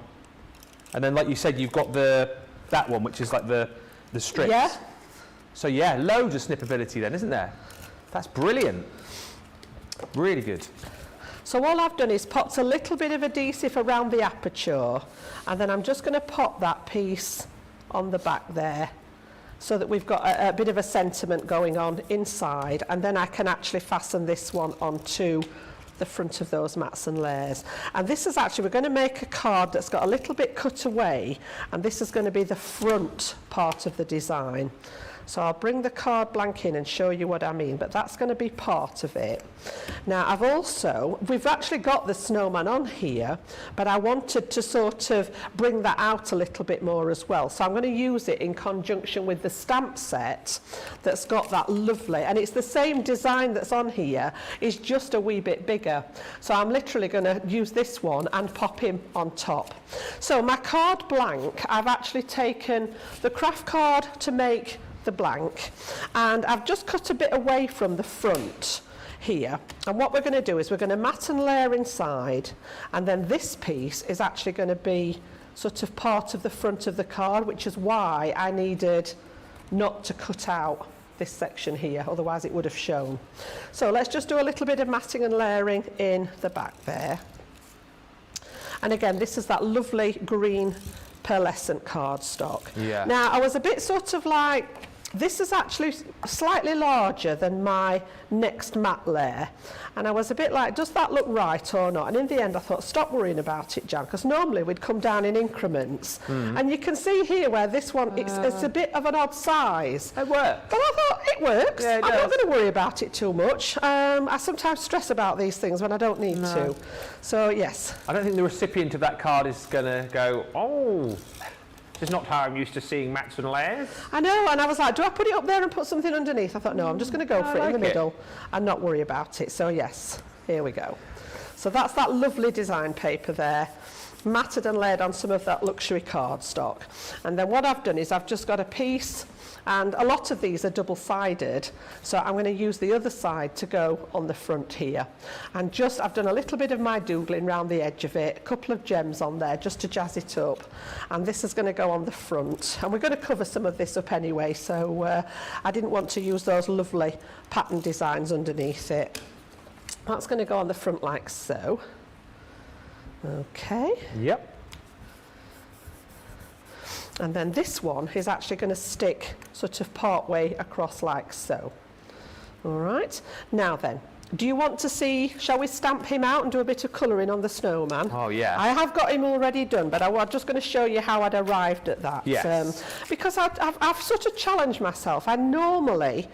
And then, like you said, you've got that one, which is like the strips. Yeah. So yeah, loads of snippability then, isn't there? That's brilliant. Really good. So all I've done is popped a little bit of adhesive around the aperture, and then I'm just going to pop that piece on the back there so that we've got a bit of a sentiment going on inside, and then I can actually fasten this one onto the front of those mats and layers. And this is actually, we're going to make a card that's got a little bit cut away, and this is going to be the front part of the design. So I'll bring the card blank in and show you what I mean, but that's going to be part of it. Now we've actually got the snowman on here, but I wanted to sort of bring that out a little bit more as well. So I'm going to use it in conjunction with the stamp set that's got that lovely, and it's the same design that's on here, it's just a wee bit bigger. So I'm literally going to use this one and pop him on top. So my card blank, I've actually taken the craft card to make the blank, and I've just cut a bit away from the front here, and what we're going to do is we're going to mat and layer inside, and then this piece is actually going to be sort of part of the front of the card, which is why I needed not to cut out this section here, otherwise it would have shown. So let's just do a little bit of matting and layering in the back there. And again, this is that lovely green pearlescent cardstock. Yeah. Now I was a bit sort of like This is actually slightly larger than my next matte layer. And I was a bit like, does that look right or not? And in the end, I thought, stop worrying about it, Jan, because normally we'd come down in increments. And you can see here where this one, it's a bit of an odd size. It works. But I thought, it works. Yeah, it I'm does. not going to worry about it too much. I sometimes stress about these things when I don't need to. So, yes. I don't think the recipient of that card is going to go, oh, this is not how I'm used to seeing mats and layers. I know, and I was like, do I put it up there and put something underneath? I thought, no, I'm just going to go for it in the middle and not worry about it. So, yes, here we go. So that's that lovely design paper there, matted and laid on some of that luxury cardstock. And then what I've done is I've just got a piece, and a lot of these are double-sided, so I'm going to use the other side to go on the front here. And just, I've done a little bit of my doodling around the edge of it, a couple of gems on there just to jazz it up. And this is going to go on the front. And we're going to cover some of this up anyway, so I didn't want to use those lovely pattern designs underneath it. That's going to go on the front like so. Okay. Yep. And then this one is actually going to stick sort of part way across like so. All right. Now then, do you want to see, shall we stamp him out and do a bit of colouring on the snowman? Oh, yeah. I have got him already done, but I'm just going to show you how I'd arrived at that. Yes. Because I've sort of challenged myself. I normally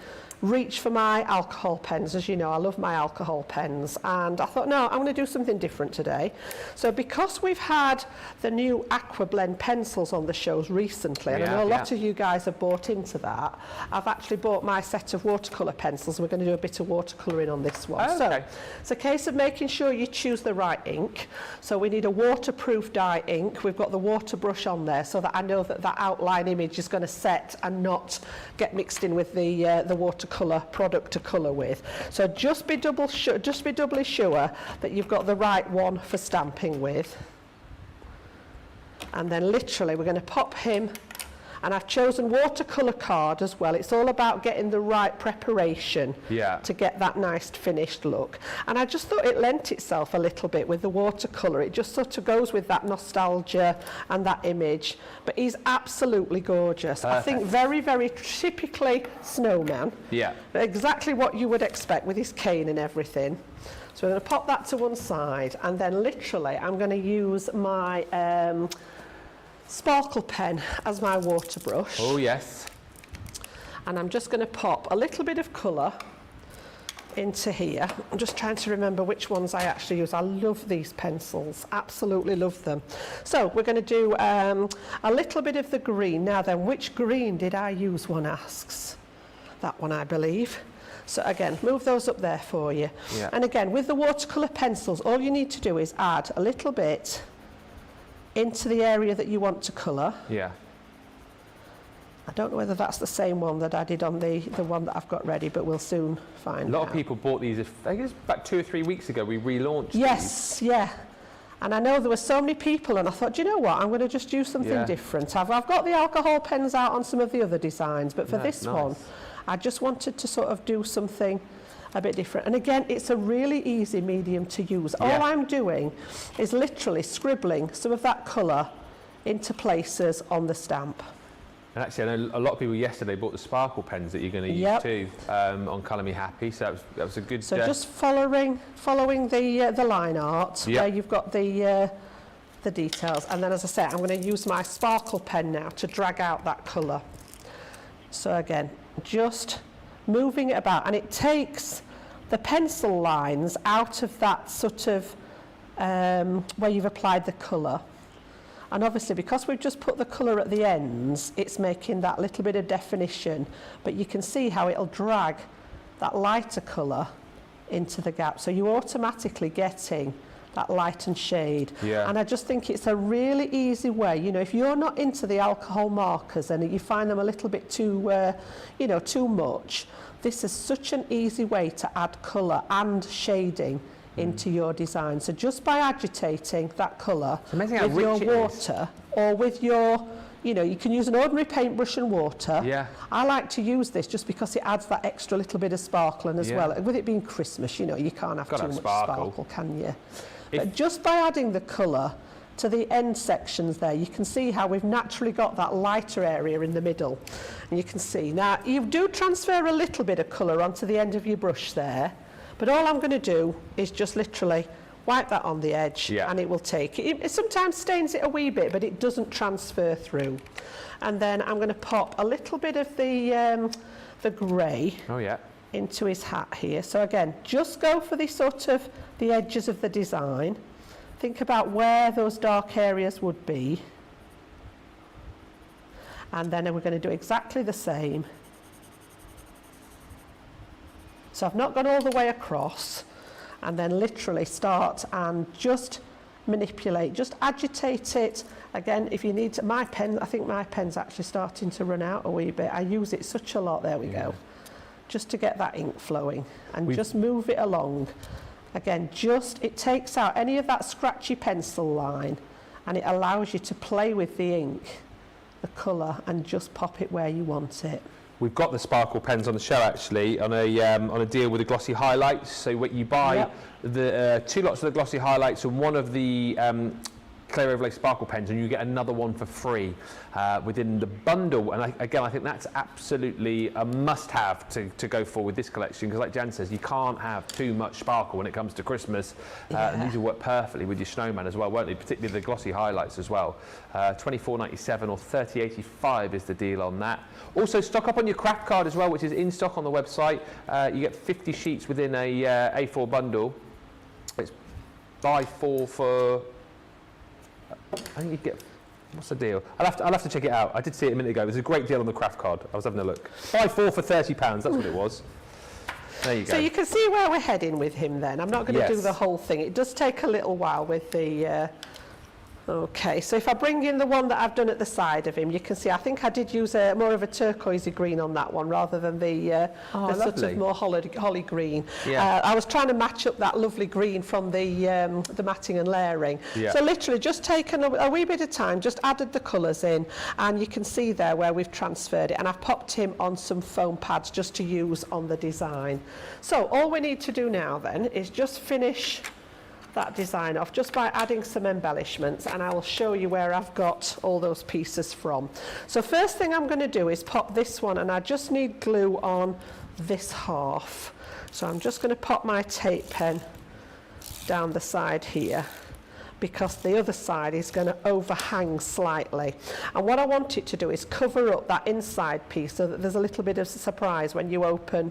reach for my alcohol pens. As you know, I love my alcohol pens, and I thought, no, I'm going to do something different today. So because we've had the new Aqua Blend pencils on the shows recently, and I know a lot of you guys have bought into that, I've actually bought my set of watercolour pencils. We're going to do a bit of watercolouring on this one. Okay. So it's a case of making sure you choose the right ink. So we need a waterproof dye ink. We've got the water brush on there so that I know that that outline image is going to set and not get mixed in with the watercolour product to colour with. So just be doubly sure that you've got the right one for stamping with. And then literally we're going to pop him, and I've chosen watercolour card as well. It's all about getting the right preparation to get that nice finished look. And I just thought it lent itself a little bit with the watercolour. It just sort of goes with that nostalgia and that image. But he's absolutely gorgeous. Perfect. I think very, very typically snowman. Yeah. Exactly what you would expect with his cane and everything. So we're going to pop that to one side, and then literally I'm going to use my sparkle pen as my water brush. Oh yes. And I'm just going to pop a little bit of colour into here. I'm just trying to remember which ones I actually use. I love these pencils, absolutely love them. So we're going to do a little bit of the green. Now then, which green did I use, one asks? That one, I believe. So again, move those up there for you. Yeah. And again, with the watercolour pencils, all you need to do is add a little bit into the area that you want to colour. Yeah. I don't know whether that's the same one that I did on the one that I've got ready, but we'll soon find out. A lot of people bought these, I guess about 2 or 3 weeks ago, we relaunched these. Yeah. And I know there were so many people, and I thought, do you know what, I'm going to just do something different. I've got the alcohol pens out on some of the other designs, but for this one, I just wanted to sort of do something a bit different. And again, it's a really easy medium to use. All I'm doing is literally scribbling some of that colour into places on the stamp. And actually, I know a lot of people yesterday bought the sparkle pens that you're going to use too on Colour Me Happy. So that was a good. So just following the line art where you've got the details, and then as I say, I'm going to use my sparkle pen now to drag out that colour. So again, just moving it about, and it takes the pencil lines out of that sort of where you've applied the colour. And obviously, because we've just put the colour at the ends, it's making that little bit of definition, but you can see how it'll drag that lighter colour into the gap. So you're automatically getting that light and shade. Yeah. And I just think it's a really easy way, you know, if you're not into the alcohol markers and you find them a little bit too, you know, too much, this is such an easy way to add colour and shading into your design. So just by agitating that colour with your water or with your, you know, you can use an ordinary paintbrush and water. Yeah. I like to use this just because it adds that extra little bit of sparkle in as well. With it being Christmas, you know, you can't have too much sparkle, can you? But just by adding the colour to the end sections there, you can see how we've naturally got that lighter area in the middle. And you can see, now you do transfer a little bit of colour onto the end of your brush there, but all I'm going to do is just literally wipe that on the edge, and it will take it. It sometimes stains it a wee bit, but it doesn't transfer through. And then I'm going to pop a little bit of the grey into his hat here. So again, just go for the sort of the edges of the design. Think about where those dark areas would be. And then we're going to do exactly the same. So I've not gone all the way across, and then literally start and just manipulate, just agitate it. Again, if you need to, my pen, I think my pen's actually starting to run out a wee bit. I use it such a lot, there we go. Just to get that ink flowing, and just move it along. Again, it takes out any of that scratchy pencil line, and it allows you to play with the ink, the colour, and just pop it where you want it. We've got the sparkle pens on the show actually on a deal with the glossy highlights. So what you buy the 2 lots of the glossy highlights and 1 of the clear overlay sparkle pens, and you get another one for free within the bundle. And again, I think that's absolutely a must-have to go for with this collection, because like Jan says, you can't have too much sparkle when it comes to Christmas. And these will work perfectly with your snowman as well, won't they? Particularly the glossy highlights as well. $24.97 or $30.85 is the deal on that. Also, stock up on your craft card as well, which is in stock on the website. You get 50 sheets within a A4 bundle. It's buy 4 for... I think you get, what's the deal? I'll have to check it out. I did see it a minute ago. It was a great deal on the craft card. I was having a look. Buy 4 for £30, that's what it was. There you go. So you can see where we're heading with him then. I'm not going to do the whole thing. It does take a little while with the... Okay, so if I bring in the one that I've done at the side of him, you can see I think I did use more of a turquoisey green on that one rather than the sort of more holly green. I was trying to match up that lovely green from the matting and layering. So literally just taken a wee bit of time, just added the colours in, and you can see there where we've transferred it, and I've popped him on some foam pads just to use on the design. So all we need to do now then is just finish that design off just by adding some embellishments, and I will show you where I've got all those pieces from. So first thing I'm going to do is pop this one, and I just need glue on this half. So I'm just going to pop my tape pen down the side here, because the other side is going to overhang slightly. And what I want it to do is cover up that inside piece so that there's a little bit of surprise when you open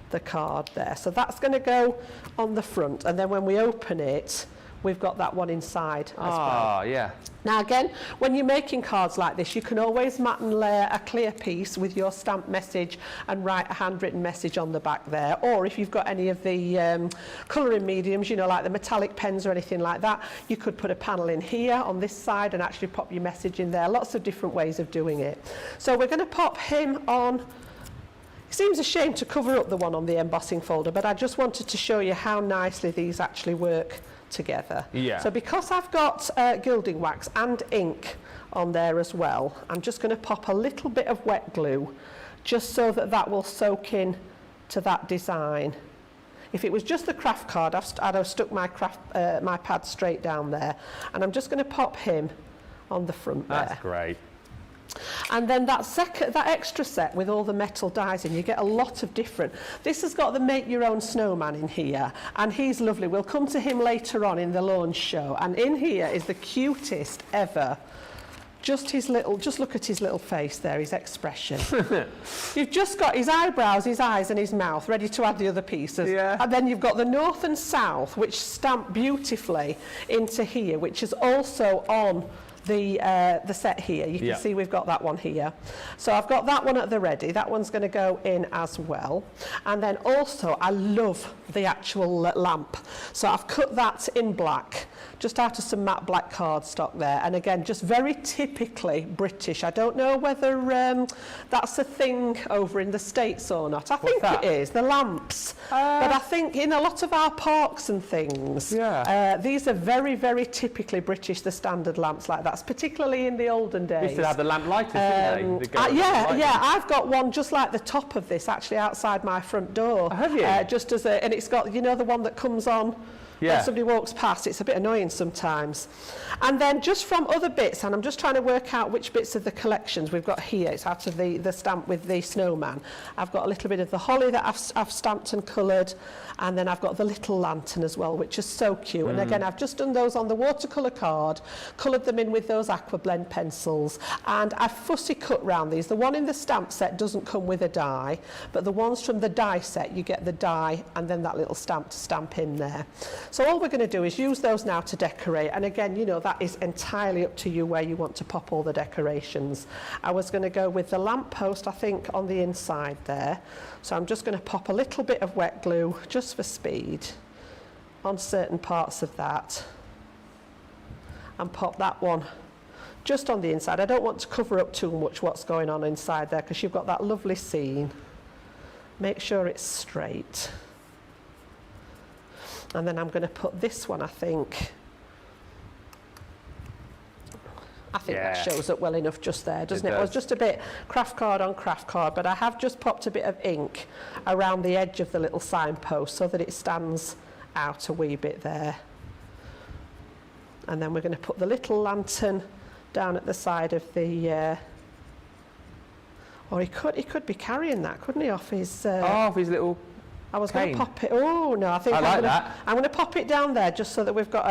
the card there. So that's going to go on the front, and then when we open it, we've got that one inside as well. Now again, when you're making cards like this, you can always mat and layer a clear piece with your stamped message and write a handwritten message on the back there. Or if you've got any of the colouring mediums, you know, like the metallic pens or anything like that, you could put a panel in here on this side and actually pop your message in there. Lots of different ways of doing it. So we're going to pop him on. It seems a shame to cover up the one on the embossing folder, but I just wanted to show you how nicely these actually work together. So because I've got gilding wax and ink on there as well, I'm just going to pop a little bit of wet glue just so that that will soak in to that design. If it was just the craft card, I'd have stuck my pad straight down there, and I'm just going to pop him on the front there. That's great. And then that extra set with all the metal dies in, you get a lot of different. This has got the make your own snowman in here, and he's lovely. We'll come to him later on in the launch show, and in here is the cutest ever. Just look at his little face there, his expression. You've just got his eyebrows, his eyes and his mouth ready to add the other pieces. And then you've got the north and south, which stamp beautifully into here, which is also on the set here. You can see we've got that one here. So I've got that one at the ready. That one's going to go in as well. And then also I love the actual lamp. So I've cut that in black, just out of some matte black cardstock there. And again, just very typically British. I don't know whether that's a thing over in the States or not. I think it is, the lamps. But I think in a lot of our parks and things, these are very, very typically British, the standard lamps like that. Particularly in the olden days. We used to have the lamp lighters, didn't they? I've got one just like the top of this actually outside my front door. Have you? Just as and it's got, you know, the one that comes on Yeah. when somebody walks past, it's a bit annoying sometimes. And then just from other bits, and I'm just trying to work out which bits of the collections we've got here. It's out of the stamp with the snowman. I've got a little bit of the holly that I've stamped and coloured, and then I've got the little lantern as well, which is so cute. And again, I've just done those on the watercolour card, coloured them in with those aqua blend pencils, and I've fussy cut round these. The one in the stamp set doesn't come with a die, but the ones from the die set, you get the die and then that little stamp to stamp in there. So all we're going to do is use those now to decorate, and again, you know, that is entirely up to you where you want to pop all the decorations. I was going to go with the lamppost, I think, on the inside there. So I'm just going to pop a little bit of wet glue, just for speed, on certain parts of that, and pop that one just on the inside. I don't want to cover up too much what's going on inside there, because you've got that lovely scene. Make sure it's straight. And then I'm going to put this one, I think that shows up well enough just there, doesn't it? It was just a bit craft card on craft card, but I have just popped a bit of ink around the edge of the little signpost so that it stands out a wee bit there. And then we're going to put the little lantern down at the side of the or he could be carrying that, couldn't he, off his off his little I was going to pop it. Oh no, I think I'm going to pop it down there just so that we've got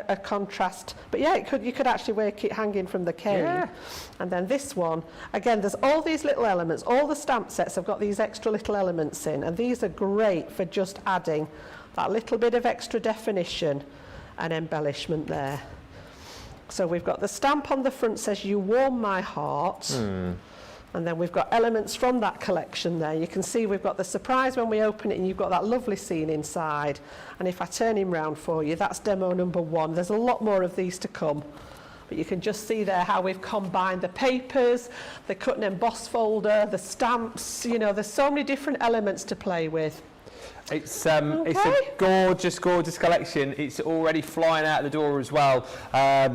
a contrast. But yeah, you could actually work it hanging from the cane. Yeah. And then this one, again, there's all these little elements. All the stamp sets have got these extra little elements in, and these are great for just adding that little bit of extra definition and embellishment there. So we've got the stamp on the front says "You warm my heart." And then we've got elements from that collection there. You can see we've got the surprise when we open it, and you've got that lovely scene inside. And if I turn him round for you, that's demo number 1. There's a lot more of these to come. But you can just see there how we've combined the papers, the cut and emboss folder, the stamps. You know, there's so many different elements to play with. It's a gorgeous, gorgeous collection. It's already flying out the door as well.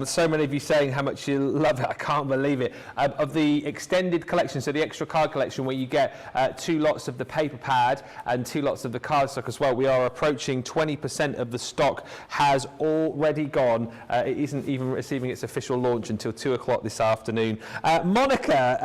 So many of you saying how much you love it. I can't believe it. Of the extended collection, so the extra card collection, where you get 2 lots of the paper pad and 2 lots of the cardstock as well, we are approaching 20% of the stock has already gone. It isn't even receiving its official launch until 2 o'clock this afternoon. Monica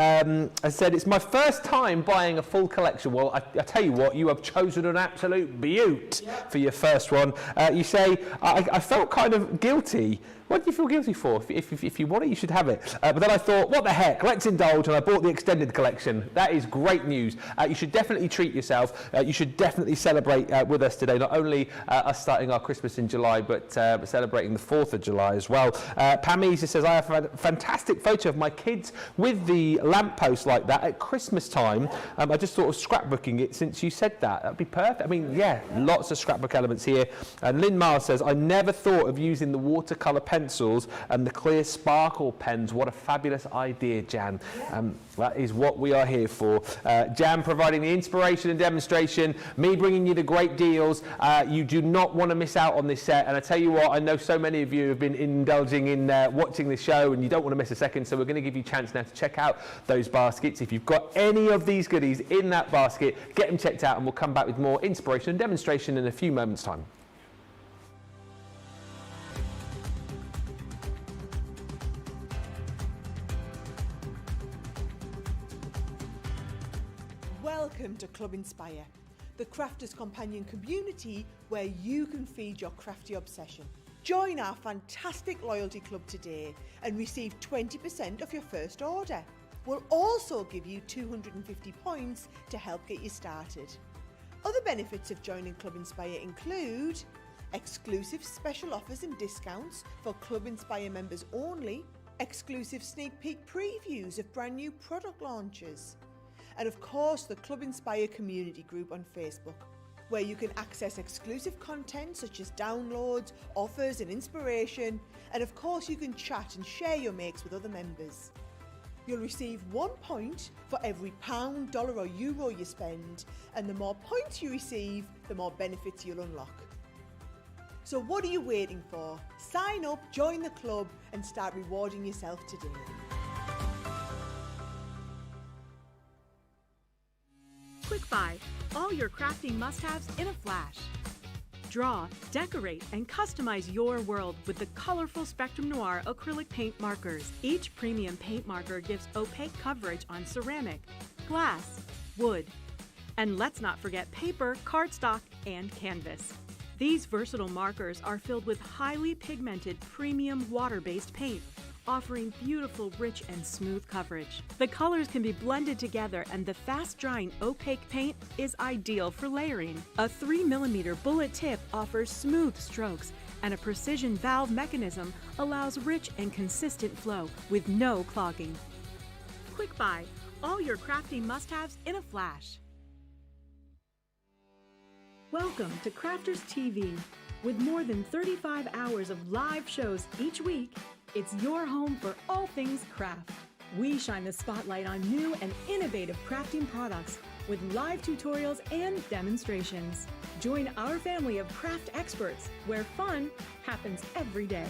has said, it's my first time buying a full collection. Well, I tell you what, you have chosen an absolute beaut for your first one. You say, I felt kind of guilty. What do you feel guilty for? If you want it, you should have it. But then I thought, what the heck, let's indulge, and I bought the extended collection. That is great news. You should definitely treat yourself. You should definitely celebrate with us today, not only us starting our Christmas in July, but celebrating the 4th of July as well. Pamisa says, I have a fantastic photo of my kids with the lamppost like that at Christmas time. I just thought of scrapbooking it since you said that. That'd be perfect. I mean, yeah, lots of scrapbook elements here. And Lynn Miles says, I never thought of using the watercolour pencils and the clear sparkle pens. What a fabulous idea, Jan. That is what we are here for. Jan providing the inspiration and demonstration, me bringing you the great deals. You do not want to miss out on this set, and I tell you what, I know so many of you have been indulging in watching this show, and you don't want to miss a second, so we're going to give you a chance now to check out those baskets. If you've got any of these goodies in that basket, get them checked out, and we'll come back with more inspiration and demonstration in a few moments' time. Welcome to Club Inspire, the crafters' companion community where you can feed your crafty obsession. Join our fantastic loyalty club today and receive 20% off your first order. We'll also give you 250 points to help get you started. Other benefits of joining Club Inspire include exclusive special offers and discounts for Club Inspire members only, exclusive sneak peek previews of brand new product launches, and of course the Club Inspire community group on Facebook, where you can access exclusive content such as downloads, offers and inspiration, and of course you can chat and share your makes with other members. You'll receive 1 point for every £1, dollar or euro you spend, and the more points you receive, the more benefits you'll unlock. So what are you waiting for? Sign up, join the club and start rewarding yourself today. Quick Buy, all your crafting must-haves in a flash. draw, decorate, and customize your world with the colorful Spectrum Noir acrylic paint markers. Each premium paint marker gives opaque coverage on ceramic, glass, wood, and let's not forget paper, cardstock, and canvas. These versatile markers are filled with highly pigmented premium water-based paint, offering beautiful, rich, and smooth coverage. The colors can be blended together, and the fast-drying opaque paint is ideal for layering. A 3mm bullet tip offers smooth strokes, and a precision valve mechanism allows rich and consistent flow with no clogging. Quick buy, all your crafting must-haves in a flash. Welcome to Crafters TV. With more than 35 hours of live shows each week, it's your home for all things craft. We shine the spotlight on new and innovative crafting products with live tutorials and demonstrations. Join our family of craft experts where fun happens every day.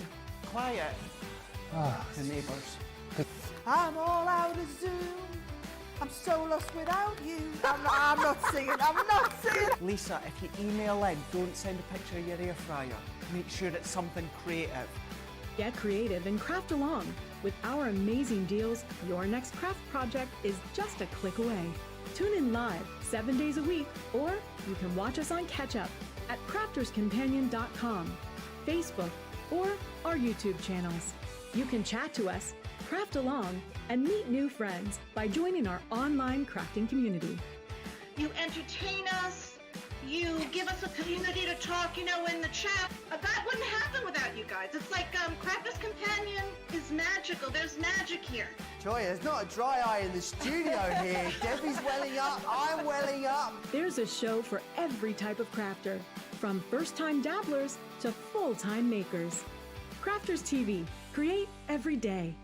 Quiet. The neighbours. I'm all out of Zoom. I'm so lost without you. I'm not singing. Lisa, if you email in, don't send a picture of your air fryer. Make sure it's something creative. Get creative and craft along. With our amazing deals, your next craft project is just a click away. Tune in live 7 days a week, or you can watch us on Catch Up at crafterscompanion.com, Facebook, or our YouTube channels. You can chat to us, craft along, and meet new friends by joining our online crafting community. You entertain us. You give us a community to talk, in the chat. That wouldn't happen without you guys. It's like Crafters Companion is magical. There's magic here. Joy, there's not a dry eye in the studio here. Debbie's welling up, I'm welling up. There's a show for every type of crafter, from first-time dabblers to full-time makers. Crafters TV. Create every day.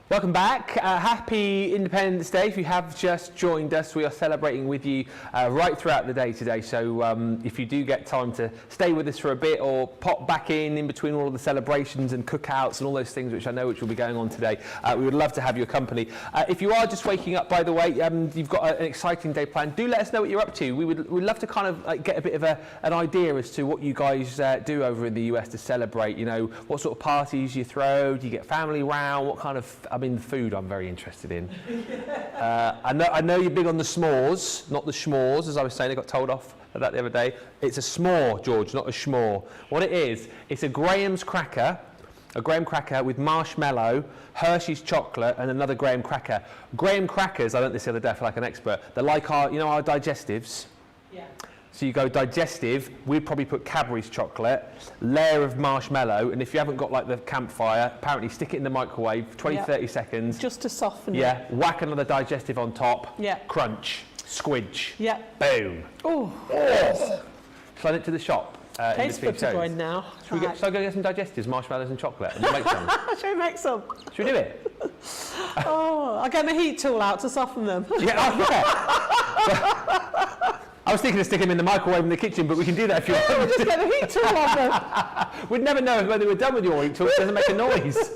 Welcome back. Happy Independence Day. If you have just joined us, we are celebrating with you right throughout the day today. So if you do get time to stay with us for a bit or pop back in between all of the celebrations and cookouts and all those things which will be going on today, we would love to have your company. If you are just waking up, by the way, you've got an exciting day planned. Do let us know what you're up to. We'd love to kind of get a bit of an idea as to what you guys do over in the US to celebrate. What sort of parties you throw. Do you get family round? What kind of food I'm very interested in. I know you're big on the s'mores, not the schmores, as I was saying. I got told off of that the other day. It's a s'more, George, not a schmore. What it is, it's a graham cracker with marshmallow, Hershey's chocolate, and another graham cracker. Graham crackers, I learned this the other day, I feel like an expert. They're like our digestives. Yeah. So you go digestive, we'd probably put Cadbury's chocolate, layer of marshmallow, and if you haven't got like the campfire, apparently stick it in the microwave, 30 seconds. Just to soften it. Yeah, whack another digestive on top, crunch, squidge, boom. Oh. Slide it to the shop. Taste buds are going now. Shall I go get some digestives, marshmallows and chocolate, and we'll make some? Shall we make some? Should we do it? I'll get my heat tool out to soften them. I was thinking of sticking them in the microwave in the kitchen, but we can do that if you want. We'll just get the heat tool on them. We'd never know whether we're done with your heat tool. It doesn't make a noise.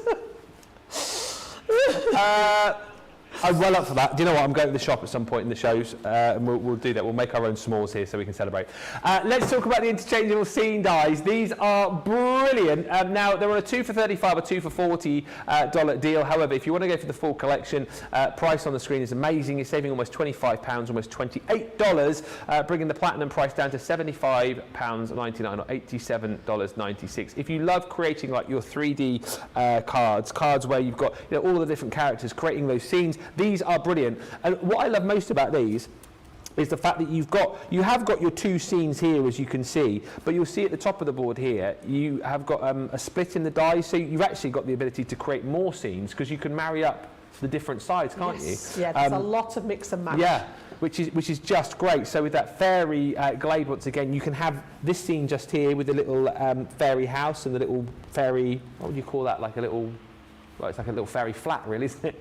I'm well up for that. Do you know what? I'm going to the shop at some point in the shows, and we'll do that. We'll make our own s'mores here so we can celebrate. Let's talk about the interchangeable scene dies. These are brilliant. Now, they're on a 2 for $35 or 2 for $40 deal. However, if you want to go for the full collection, price on the screen is amazing. You're saving almost £25, almost $28, bringing the platinum price down to £75.99 or $87.96. If you love creating like your 3D cards where you've got all the different characters, creating those scenes, these are brilliant. And what I love most about these is the fact that you have got your two scenes here, as you can see, but you'll see at the top of the board here, you have got a split in the dies, so you've actually got the ability to create more scenes because you can marry up the different sides, can't you? Yeah, there's a lot of mix and match. Yeah, which is just great. So with that fairy glade, once again, you can have this scene just here with the little fairy house and the little fairy, what would you call that, like a little Well, it's like a little fairy flat, really, isn't it?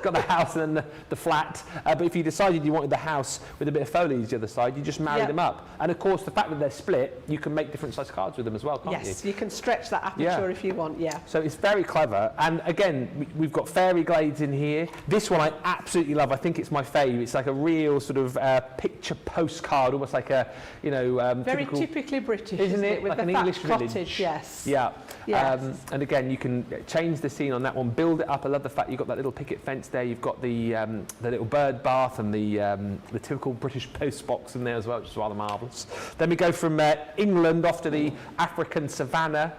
got the house and then the flat. But if you decided you wanted the house with a bit of foliage the other side, you just marry them up. And of course, the fact that they're split, you can make different size cards with them as well, can't you? Yes, you can stretch that aperture if you want, So it's very clever. And again, we've got fairy glades in here. This one I absolutely love. I think it's my favourite. It's like a real sort of picture postcard, almost like a, you know... very typically British, isn't it? With like the an English cottage, village. yes. Yeah. Yes. And again, you can change the scene on that one, build it up. I love the fact you've got that little picket fence there. You've got the little bird bath and the typical British post box in there as well, which is rather marvellous. Then we go from England off to the African savannah.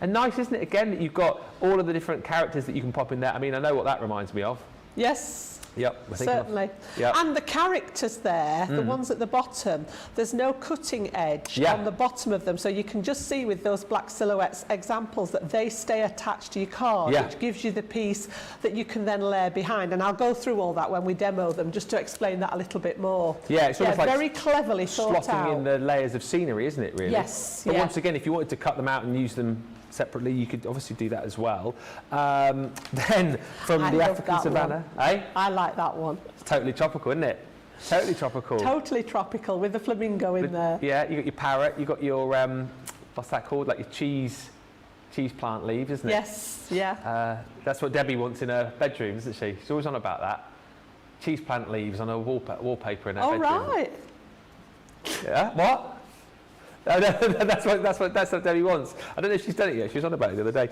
And nice, isn't it, again, that you've got all of the different characters that you can pop in there. I mean, I know what that reminds me of. Yes. Yep, certainly. Yep. And the characters there, the ones at the bottom, there's no cutting edge on the bottom of them, so you can just see with those black silhouettes examples that they stay attached to your card, which gives you the piece that you can then layer behind. And I'll go through all that when we demo them, just to explain that a little bit more. Yeah, it's almost like very cleverly thought out. Slotting in the layers of scenery, isn't it, really? Yes. But once again, if you wanted to cut them out and use them separately, you could obviously do that as well. Then from the African savannah, I like that one. It's totally tropical, isn't it? Totally tropical. Totally tropical with the flamingo in there. Yeah, you got your parrot, you got your what's that called? Like your cheese plant leaves, isn't it? Yes, yeah. That's what Debbie wants in her bedroom, isn't she? She's always on about that. Cheese plant leaves on her wallpaper in her bedroom. Oh right. Yeah. What? No, that's what Debbie wants. I don't know if she's done it yet. She was on about it the other day.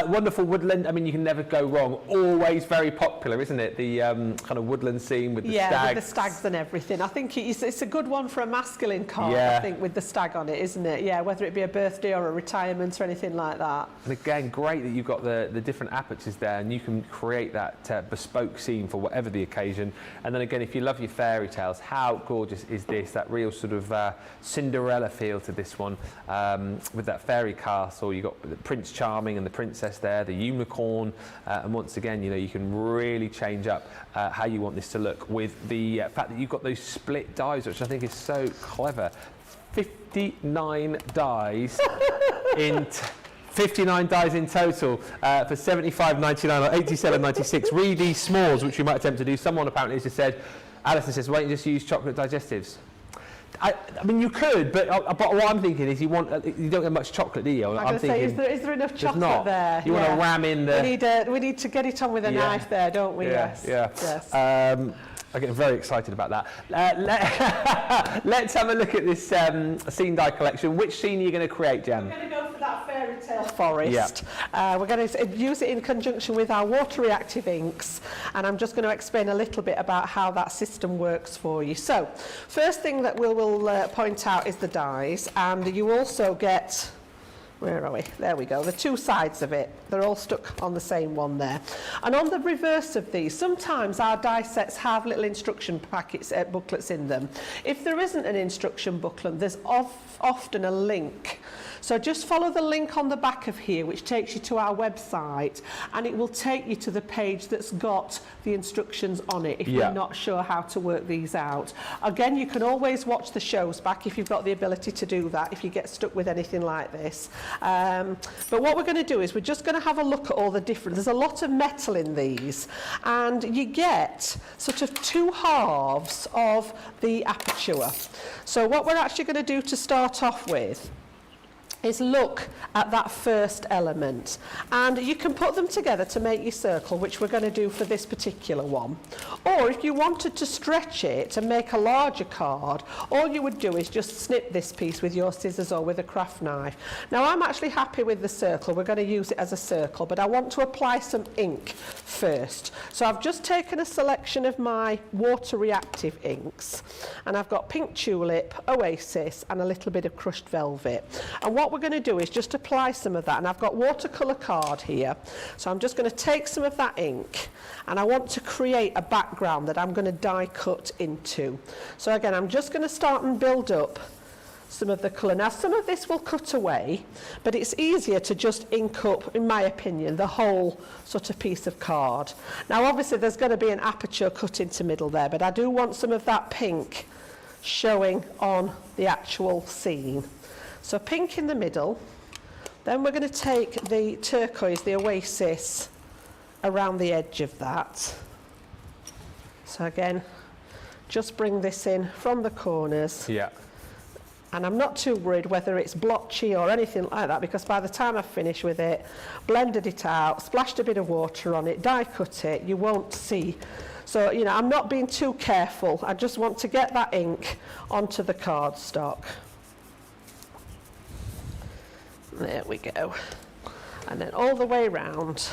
Wonderful woodland. I mean, you can never go wrong. Always very popular, isn't it? The kind of woodland scene with the stags. Yeah, with the stags and everything. I think it's a good one for a masculine card, I think, with the stag on it, isn't it? Yeah, whether it be a birthday or a retirement or anything like that. And again, great that you've got the different apertures there and you can create that bespoke scene for whatever the occasion. And then again, if you love your fairy tales, how gorgeous is this? That real sort of Cinderella feel to this one, with that fairy castle. You've got the Prince Charming and the princess there, the unicorn, and once again, you know, you can really change up how you want this to look with the fact that you've got those split dies, which I think is so clever. 59 dies in 59 dies in total for $75.99 or $87.96. Reedy Smalls, which you might attempt to do. Someone apparently has just said, Alison says, why don't you just use chocolate digestives? I mean, you could, but what I'm thinking is you don't get much chocolate, do you? I'm thinking, is there enough chocolate there? You want to ram in the... We need to get it on with a knife there, don't we? Yes. I get very excited about that. Let's have a look at this scene die collection. Which scene are you going to create, Jan? We're going to go for that fairy tale forest. We're going to use it in conjunction with our water reactive inks, and I'm just going to explain a little bit about how that system works for you. So, first thing that we'll point out is the dies, and you also get... Where are we? There we go. The two sides of it. They're all stuck on the same one there. And on the reverse of these, sometimes our die sets have little instruction packets, booklets in them. If there isn't an instruction booklet, there's often a link. So just follow the link on the back of here, which takes you to our website, and it will take you to the page that's got the instructions on it if you're not sure how to work these out. Again, you can always watch the shows back if you've got the ability to do that, if you get stuck with anything like this. But what we're going to do is we're just going to have a look at all the different... There's a lot of metal in these, and you get sort of two halves of the aperture. So what we're actually going to do to start off with is look at that first element, and you can put them together to make your circle, which we're going to do for this particular one. Or if you wanted to stretch it and make a larger card, all you would do is just snip this piece with your scissors or with a craft knife. Now I'm actually happy with the circle. We're going to use it as a circle, but I want to apply some ink first. So I've just taken a selection of my water reactive inks, and I've got Pink Tulip, Oasis, and a little bit of crushed velvet. And what we're going to do is just apply some of that, and I've got watercolour card here, so I'm just going to take some of that ink, and I want to create a background that I'm going to die cut into. So again, I'm just going to start and build up some of the colour. Now some of this will cut away, but it's easier to just ink up, in my opinion, the whole sort of piece of card. Now obviously there's going to be an aperture cut into middle there, but I do want some of that pink showing on the actual scene. So pink in the middle, then we're going to take the turquoise, the Oasis around the edge of that. So again, just bring this in from the corners. Yeah. And I'm not too worried whether it's blotchy or anything like that, because by the time I've finished with it, blended it out, splashed a bit of water on it, die cut it, you won't see. So, you know, I'm not being too careful. I just want to get that ink onto the cardstock. There we go. And then all the way round.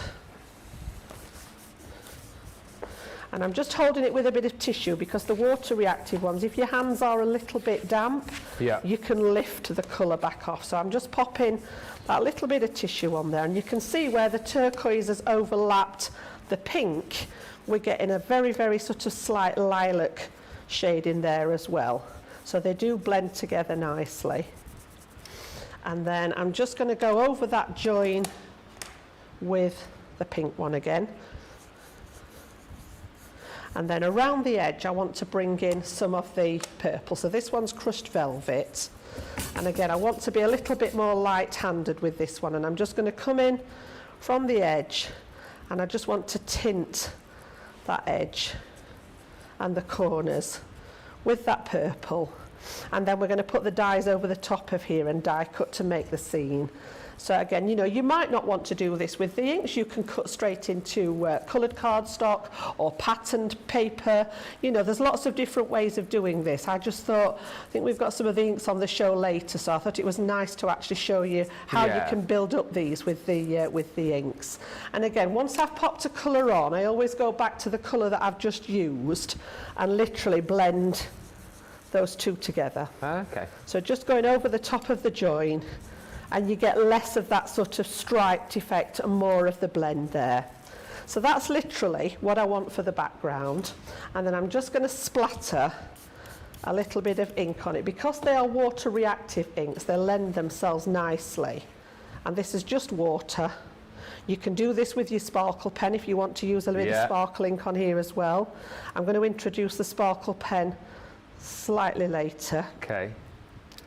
And I'm just holding it with a bit of tissue, because the water reactive ones, if your hands are a little bit damp, you can lift the colour back off. So I'm just popping that little bit of tissue on there, and you can see where the turquoise has overlapped the pink, we're getting a very, very sort of slight lilac shade in there as well. So they do blend together nicely. And then I'm just going to go over that join with the pink one again. And then around the edge, I want to bring in some of the purple. So this one's crushed velvet. And again, I want to be a little bit more light-handed with this one. And I'm just going to come in from the edge, and I just want to tint that edge and the corners with that purple. And then we're going to put the dies over the top of here and die cut to make the scene. So again, you know, you might not want to do this with the inks. You can cut straight into coloured cardstock or patterned paper. You know, there's lots of different ways of doing this. I just thought, I think we've got some of the inks on the show later, so I thought it was nice to actually show you how you can build up these with the inks. And again, once I've popped a colour on, I always go back to the colour that I've just used and literally blend those two together. Okay. So just going over the top of the join, and you get less of that sort of striped effect and more of the blend there. So that's literally what I want for the background. And then I'm just going to splatter a little bit of ink on it. Because they are water reactive inks, they lend themselves nicely. And this is just water. You can do this with your sparkle pen if you want to use a bit of sparkle ink on here as well. I'm going to introduce the sparkle pen slightly later. Okay.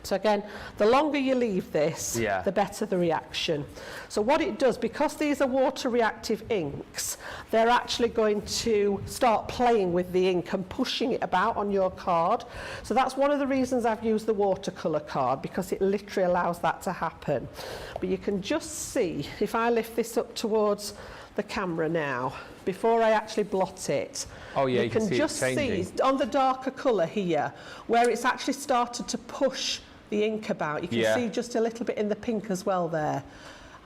So again, the longer you leave this, the better the reaction. So what it does, because these are water reactive inks, they're actually going to start playing with the ink and pushing it about on your card. So that's one of the reasons I've used the watercolour card, because it literally allows that to happen. But you can just see, if I lift this up towards the camera now, before I actually blot it, you can just see on the darker colour here, where it's actually started to push the ink about. You can see just a little bit in the pink as well there.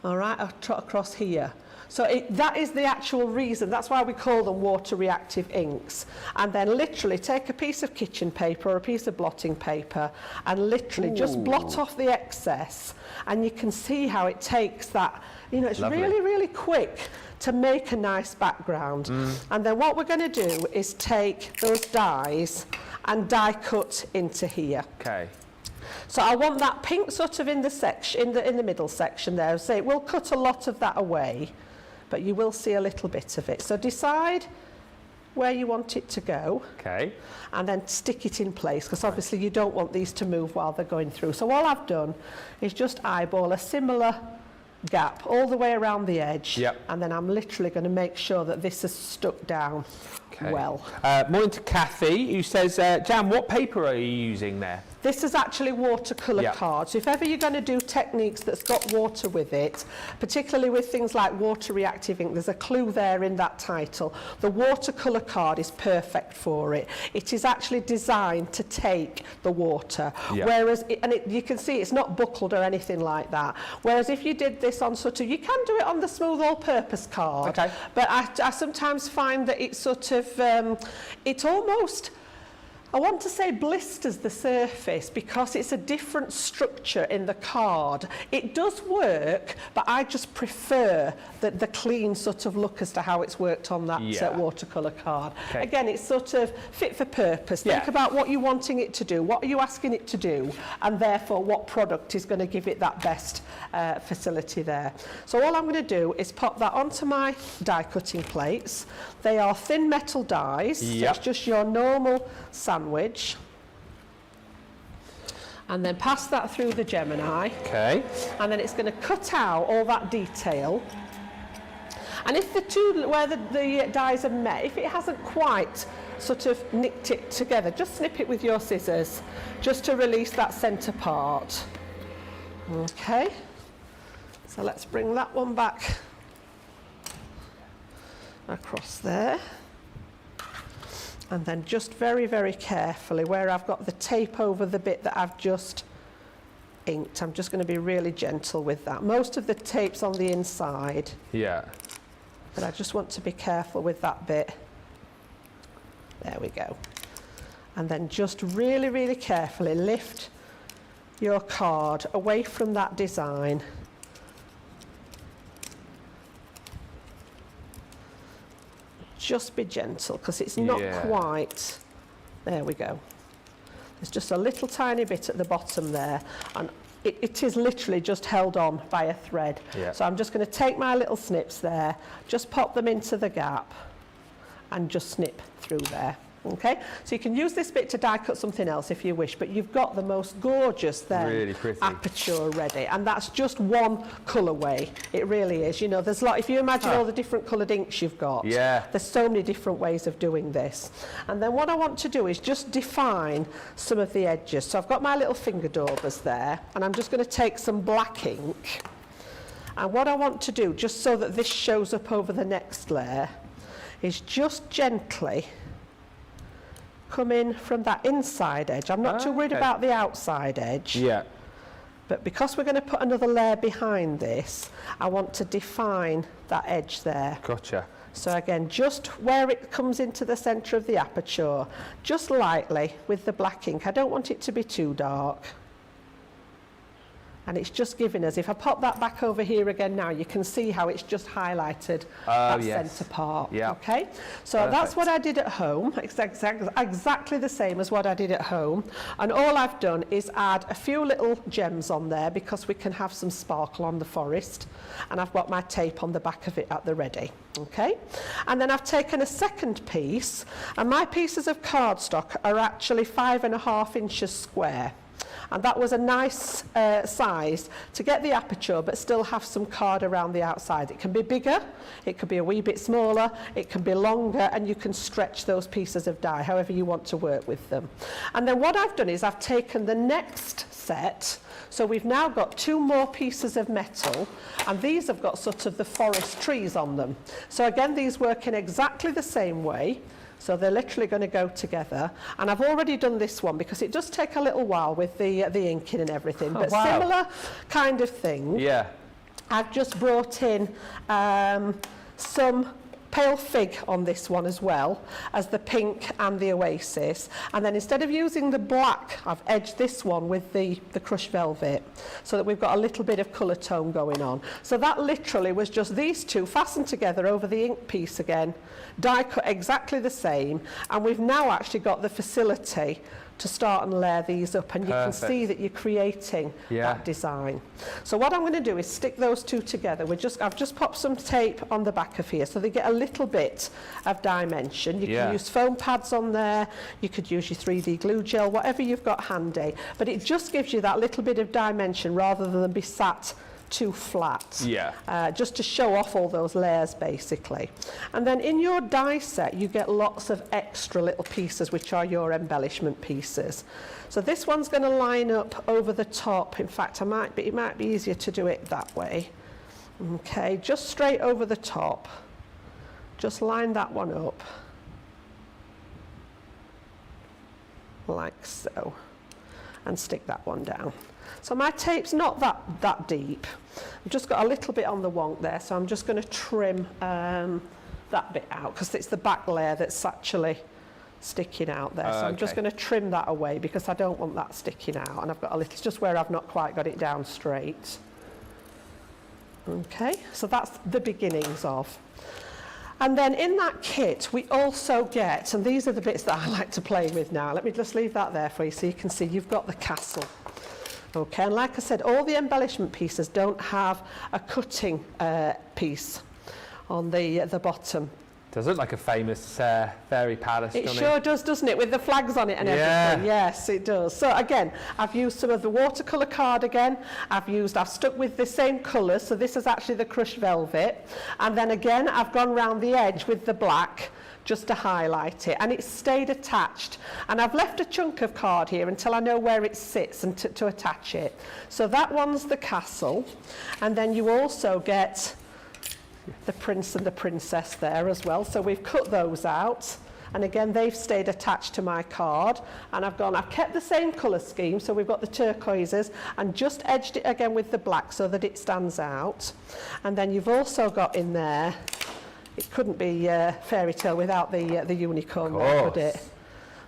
All right, I'll trot across here. So that is the actual reason. That's why we call them water reactive inks. And then literally take a piece of kitchen paper or a piece of blotting paper and literally just blot off the excess. And you can see how it takes that, you know, it's really, really quick to make a nice background. And then what we're going to do is take those dies and die cut into here. Okay. So I want that pink sort of in the section, in the middle section there. So we'll cut a lot of that away, but you will see a little bit of it. So decide where you want it to go. Okay. And then stick it in place, because obviously you don't want these to move while they're going through. So all I've done is just eyeball a similar gap all the way around the edge. And then I'm literally going to make sure that this is stuck down well. Morning to Kathy, who says, Jan, what paper are you using there? This is actually watercolour card. So if ever you're going to do techniques that's got water with it, particularly with things like water reactive ink, there's a clue there in that title. The watercolour card is perfect for it. It is actually designed to take the water. Whereas, you can see it's not buckled or anything like that. Whereas if you did this on sort of, you can do it on the smooth all-purpose card. But I sometimes find that it's sort of, it almost, I want to say blisters the surface, because it's a different structure in the card. It does work, but I just prefer the clean sort of look as to how it's worked on that watercolour card. Again, it's sort of fit for purpose. Think about what you're wanting it to do, what are you asking it to do, and therefore what product is going to give it that best facility there. So all I'm going to do is pop that onto my die cutting plates. They are thin metal dies, so it's just your normal sandwich. And then pass that through the Gemini. And then it's going to cut out all that detail. And if the two, where the dies are met, if it hasn't quite sort of nicked it together, just snip it with your scissors, just to release that centre part. Okay, so let's bring that one back across there. And then just very, very carefully, where I've got the tape over the bit that I've just inked, I'm just going to be really gentle with that. Most of the tape's on the inside. Yeah. But I just want to be careful with that bit. There we go. And then just really, really carefully lift your card away from that design. Just be gentle, because it's not quite, there we go. There's just a little tiny bit at the bottom there, and it is literally just held on by a thread. Yeah. So I'm just going to take my little snips there, just pop them into the gap, and just snip through there. Okay, so you can use this bit to die cut something else if you wish, but you've got the most gorgeous then really pretty aperture ready, and that's just one colourway. It really is. You know, there's a lot. If you imagine all the different coloured inks you've got, there's so many different ways of doing this. And then what I want to do is just define some of the edges. So I've got my little finger daubers there, and I'm just going to take some black ink. And what I want to do, just so that this shows up over the next layer, is just gently come in from that inside edge. I'm not too worried about the outside edge. Yeah. But because we're going to put another layer behind this, I want to define that edge there. Gotcha. So again, just where it comes into the centre of the aperture, just lightly with the black ink. I don't want it to be too dark. And it's just giving us, if I pop that back over here again now, you can see how it's just highlighted that centre part. Yeah. Okay, so that's what I did at home. It's exactly the same as what I did at home. And all I've done is add a few little gems on there because we can have some sparkle on the forest. And I've got my tape on the back of it at the ready. Okay, and then I've taken a second piece, and my pieces of cardstock are actually 5.5 inches square. And that was a nice size to get the aperture but still have some card around the outside. It can be bigger, it could be a wee bit smaller, it can be longer, and you can stretch those pieces of die however you want to work with them. And then what I've done is I've taken the next set, so we've now got 2 more pieces of metal, and these have got sort of the forest trees on them. So again, these work in exactly the same way. So they're literally going to go together. And I've already done this one because it does take a little while with the inking and everything. But similar kind of thing. Yeah. I've just brought in some pale fig on this one as well as the pink and the oasis, and then instead of using the black, I've edged this one with the crushed velvet so that we've got a little bit of colour tone going on. So that literally was just these two fastened together over the ink piece again, die cut exactly the same, and we've now actually got the facility to start and layer these up, and you can see that you're creating that design. So what I'm going to do is stick those two together. I've just popped some tape on the back of here so they get a little bit of dimension. You can use foam pads on there, you could use your 3D glue gel, whatever you've got handy, but it just gives you that little bit of dimension rather than be sat too flat, just to show off all those layers basically. And then in your die set you get lots of extra little pieces which are your embellishment pieces. So this one's going to line up over the top. In fact, it might be easier to do it that way. Okay, just straight over the top, just line that one up like so, and stick that one down. So my tape's not that deep. I've just got a little bit on the wonk there, so I'm just going to trim that bit out because it's the back layer that's actually sticking out there. So I'm just going to trim that away because I don't want that sticking out, and I've got a little, it's just where I've not quite got it down straight. Okay, so that's the beginnings of. And then in that kit we also get, and these are the bits that I like to play with now. Let me just leave that there for you so you can see you've got the castle. Okay, and like I said, all the embellishment pieces don't have a cutting piece on the bottom. Does look like a famous fairy palace, It doesn't sure does, doesn't it? With the flags on it and everything. Yes, it does. So again, I've used some of the watercolour card again. I've stuck with the same colours. So this is actually the crushed velvet. And then again, I've gone round the edge with the black just to highlight it, and it's stayed attached. And I've left a chunk of card here until I know where it sits and to attach it. So that one's the castle, and then you also get the prince and the princess there as well. So we've cut those out, and again they've stayed attached to my card, and I've kept the same colour scheme, so we've got the turquoises and just edged it again with the black so that it stands out. And then you've also got in there, it couldn't be fairy tale without the unicorn there, could it?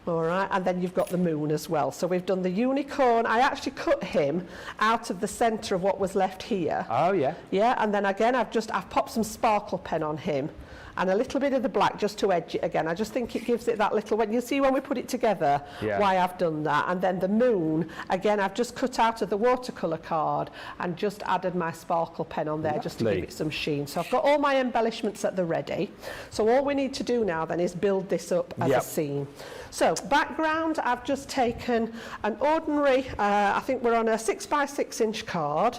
All right, and then you've got the moon as well. So we've done the unicorn. I actually cut him out of the centre of what was left here. Oh, yeah. Yeah, and then again, I've popped some sparkle pen on him and a little bit of the black just to edge it again. I just think it gives it that little, when you see when we put it together, why I've done that. And then the moon, again, I've just cut out of the watercolour card and just added my sparkle pen on there just to give it some sheen. So I've got all my embellishments at the ready. So all we need to do now then is build this up as a scene. So background, I've just taken an ordinary, I think we're on a 6x6 inch card.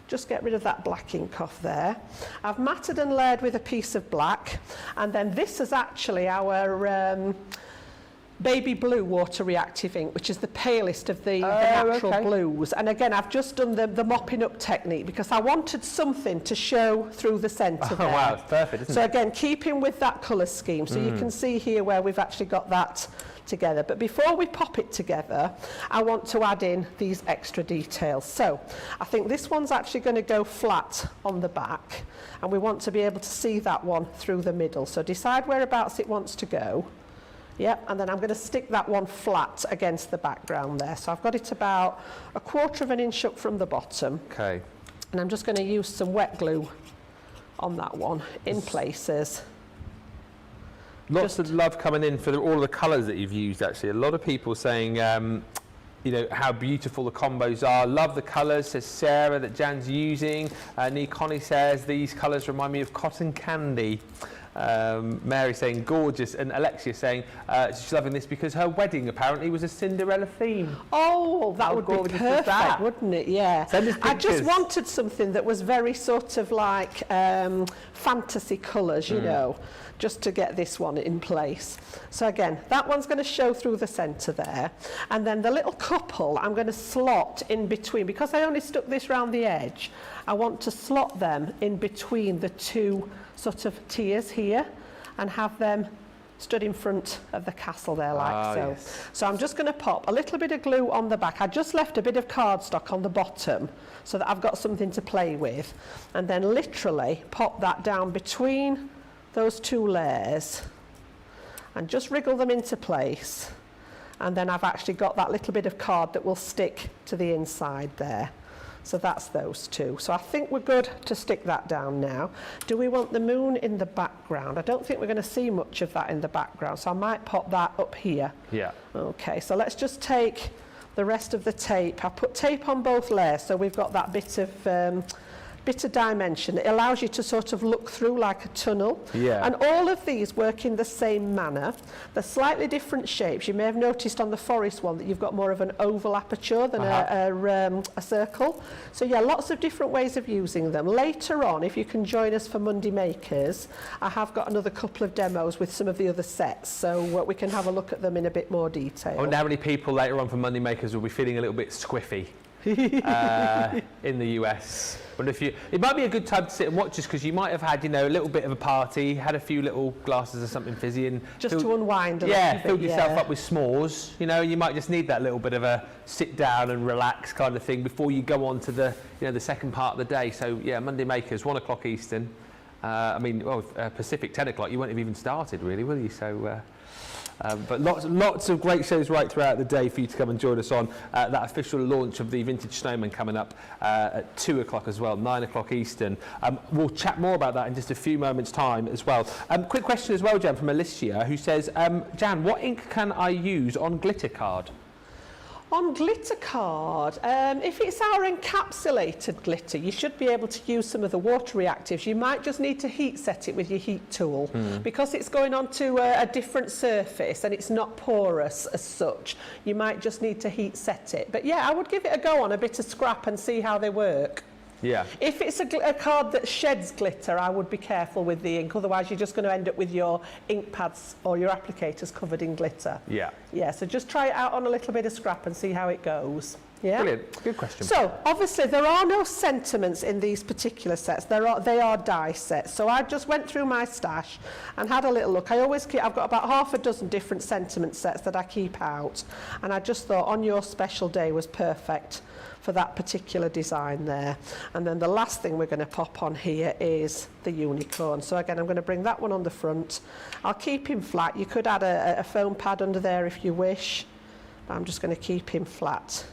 Just get rid of that black ink off there. I've matted and layered with a piece of black, and then this is actually our baby blue water reactive ink, which is the palest of the natural blues. And again, I've just done the mopping up technique because I wanted something to show through the centre there. Wow, it's perfect, isn't it? So again, keeping with that colour scheme, so you can see here where we've actually got that together. But before we pop it together, I want to add in these extra details. So I think this one's actually going to go flat on the back, and we want to be able to see that one through the middle. So decide whereabouts it wants to go. Yep, and then I'm going to stick that one flat against the background there. So I've got it about 1/4 of an inch up from the bottom. Okay. And I'm just going to use some wet glue on that one in places. Lots of love coming in for all the colours that you've used, actually. A lot of people saying, you know, how beautiful the combos are. Love the colours, says Sarah, that Jan's using. Nee Connie says, these colours remind me of cotton candy. Mary saying gorgeous, and Alexia saying she's loving this because her wedding apparently was a Cinderella theme. Oh, that would be perfect, wouldn't it? Yeah. I just wanted something that was very sort of like fantasy colours, you know, just to get this one in place. So again, that one's going to show through the centre there, and then the little couple I'm going to slot in between. Because I only stuck this round the edge, I want to slot them in between the two sort of tiers here and have them stood in front of the castle there like so. Yes. So I'm just going to pop a little bit of glue on the back. I just left a bit of cardstock on the bottom so that I've got something to play with, and then literally pop that down between those two layers and just wriggle them into place, and then I've actually got that little bit of card that will stick to the inside there. So that's those two. So I think we're good to stick that down now. Do we want the moon in the background? I don't think we're going to see much of that in the background, so I might pop that up here. Yeah. Okay, so let's just take the rest of the tape. I put tape on both layers, so we've got that bit of dimension. It allows you to sort of look through like a tunnel. Yeah. And all of these work in the same manner. They're slightly different shapes. You may have noticed on the forest one that you've got more of an oval aperture than a circle. So yeah, lots of different ways of using them. Later on, if you can join us for Monday Makers, I have got another couple of demos with some of the other sets, so we can have a look at them in a bit more detail. I wonder how many people later on for Monday Makers will be feeling a little bit squiffy in the US. But it might be a good time to sit and watch this, because you might have had, you know, a little bit of a party, had a few little glasses of something fizzy, and just to unwind a little bit, filled yourself up with s'mores. You know, you might just need that little bit of a sit down and relax kind of thing before you go on to the, you know, the second part of the day. So yeah, Monday Makers, 1 o'clock Eastern. I mean, well, Pacific 10 o'clock. You won't have even started, really, will you? So. But lots of great shows right throughout the day for you to come and join us on. That official launch of the Vintage Snowman coming up at 2 o'clock as well, 9 o'clock Eastern. We'll chat more about that in just a few moments' time as well. Quick question as well, Jan, from Alicia, who says, Jan, what ink can I use on glitter card? On glitter card, if it's our encapsulated glitter, you should be able to use some of the water reactives. You might just need to heat set it with your heat tool because it's going onto a different surface and it's not porous as such. You might just need to heat set it. But yeah, I would give it a go on a bit of scrap and see how they work. Yeah. If it's a card that sheds glitter, I would be careful with the ink. Otherwise, you're just going to end up with your ink pads or your applicators covered in glitter. Yeah. Yeah, so just try it out on a little bit of scrap and see how it goes. Yeah. Brilliant. Good question. So, obviously, there are no sentiments in these particular sets. They are die sets. So I just went through my stash and had a little look. I've got about half a dozen different sentiment sets that I keep out. And I just thought On Your Special Day was perfect for that particular design there. And then the last thing we're going to pop on here is the unicorn. So again, I'm going to bring that one on the front. I'll keep him flat. You could add a foam pad under there if you wish. But I'm just going to keep him flat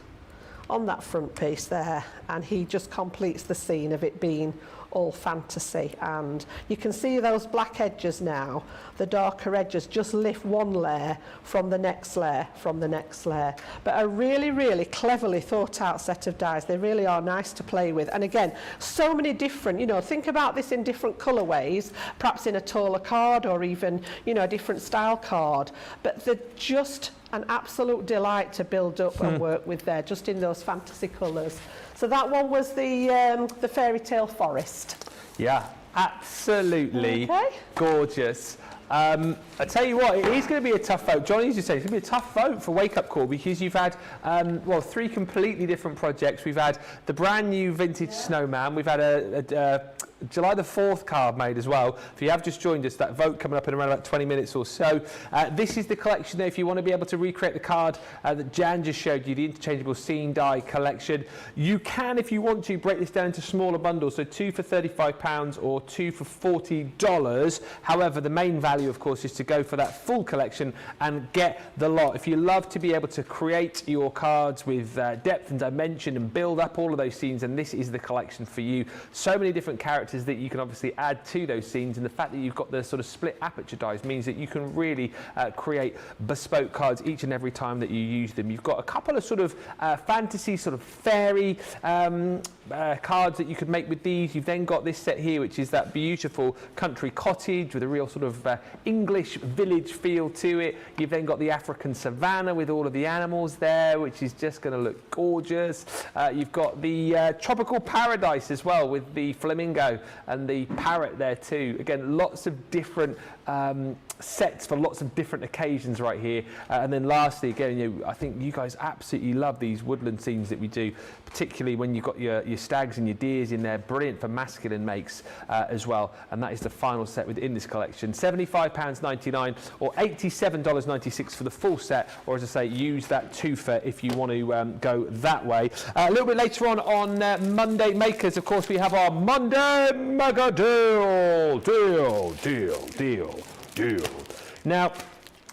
on that front piece there, and he just completes the scene of it being all fantasy. And you can see those black edges now, the darker edges just lift one layer from the next layer from the next layer. But a really, really cleverly thought out set of dies. They really are nice to play with. And again, so many different, think about this in different colourways, perhaps in a taller card or even, a different style card. But they're just an absolute delight to build up and work with there, just in those fantasy colours. So that one was the Fairy Tale Forest. Yeah, absolutely Okay. gorgeous. I tell you what, it is going to be a tough vote. Johnny's just saying it's going to be a tough vote for Wake Up Call because you've had, three completely different projects. We've had the brand new vintage snowman. We've had a July the 4th card made as well. If you have just joined us, that vote coming up in around about 20 minutes or so. This is the collection there. If you want to be able to recreate the card that Jan just showed you, the interchangeable scene die collection, you can, if you want to, break this down into smaller bundles. So 2 for £35 or 2 for $40. However, the main value, of course, is to go for that full collection and get the lot. If you love to be able to create your cards with depth and dimension and build up all of those scenes, and this is the collection for you. So many different characters that you can obviously add to those scenes, and the fact that you've got the sort of split aperture dies means that you can really create bespoke cards each and every time that you use them. You've got a couple of sort of fantasy, sort of fairy cards that you could make with these. You've then got this set here, which is that beautiful country cottage with a real sort of English village feel to it. You've then got the African savannah with all of the animals there, which is just going to look gorgeous. You've got the tropical paradise as well with the flamingo and the parrot there too. Again, lots of different sets for lots of different occasions right here. And then lastly, again, I think you guys absolutely love these woodland scenes that we do, particularly when you've got your stags and your deers in there. Brilliant for masculine makes as well. And that is the final set within this collection. £75.99 or $87.96 for the full set, or as I say, use that twofer if you want to go that way. A little bit later on Monday Makers, of course, we have our Monday Mega Deal. Now,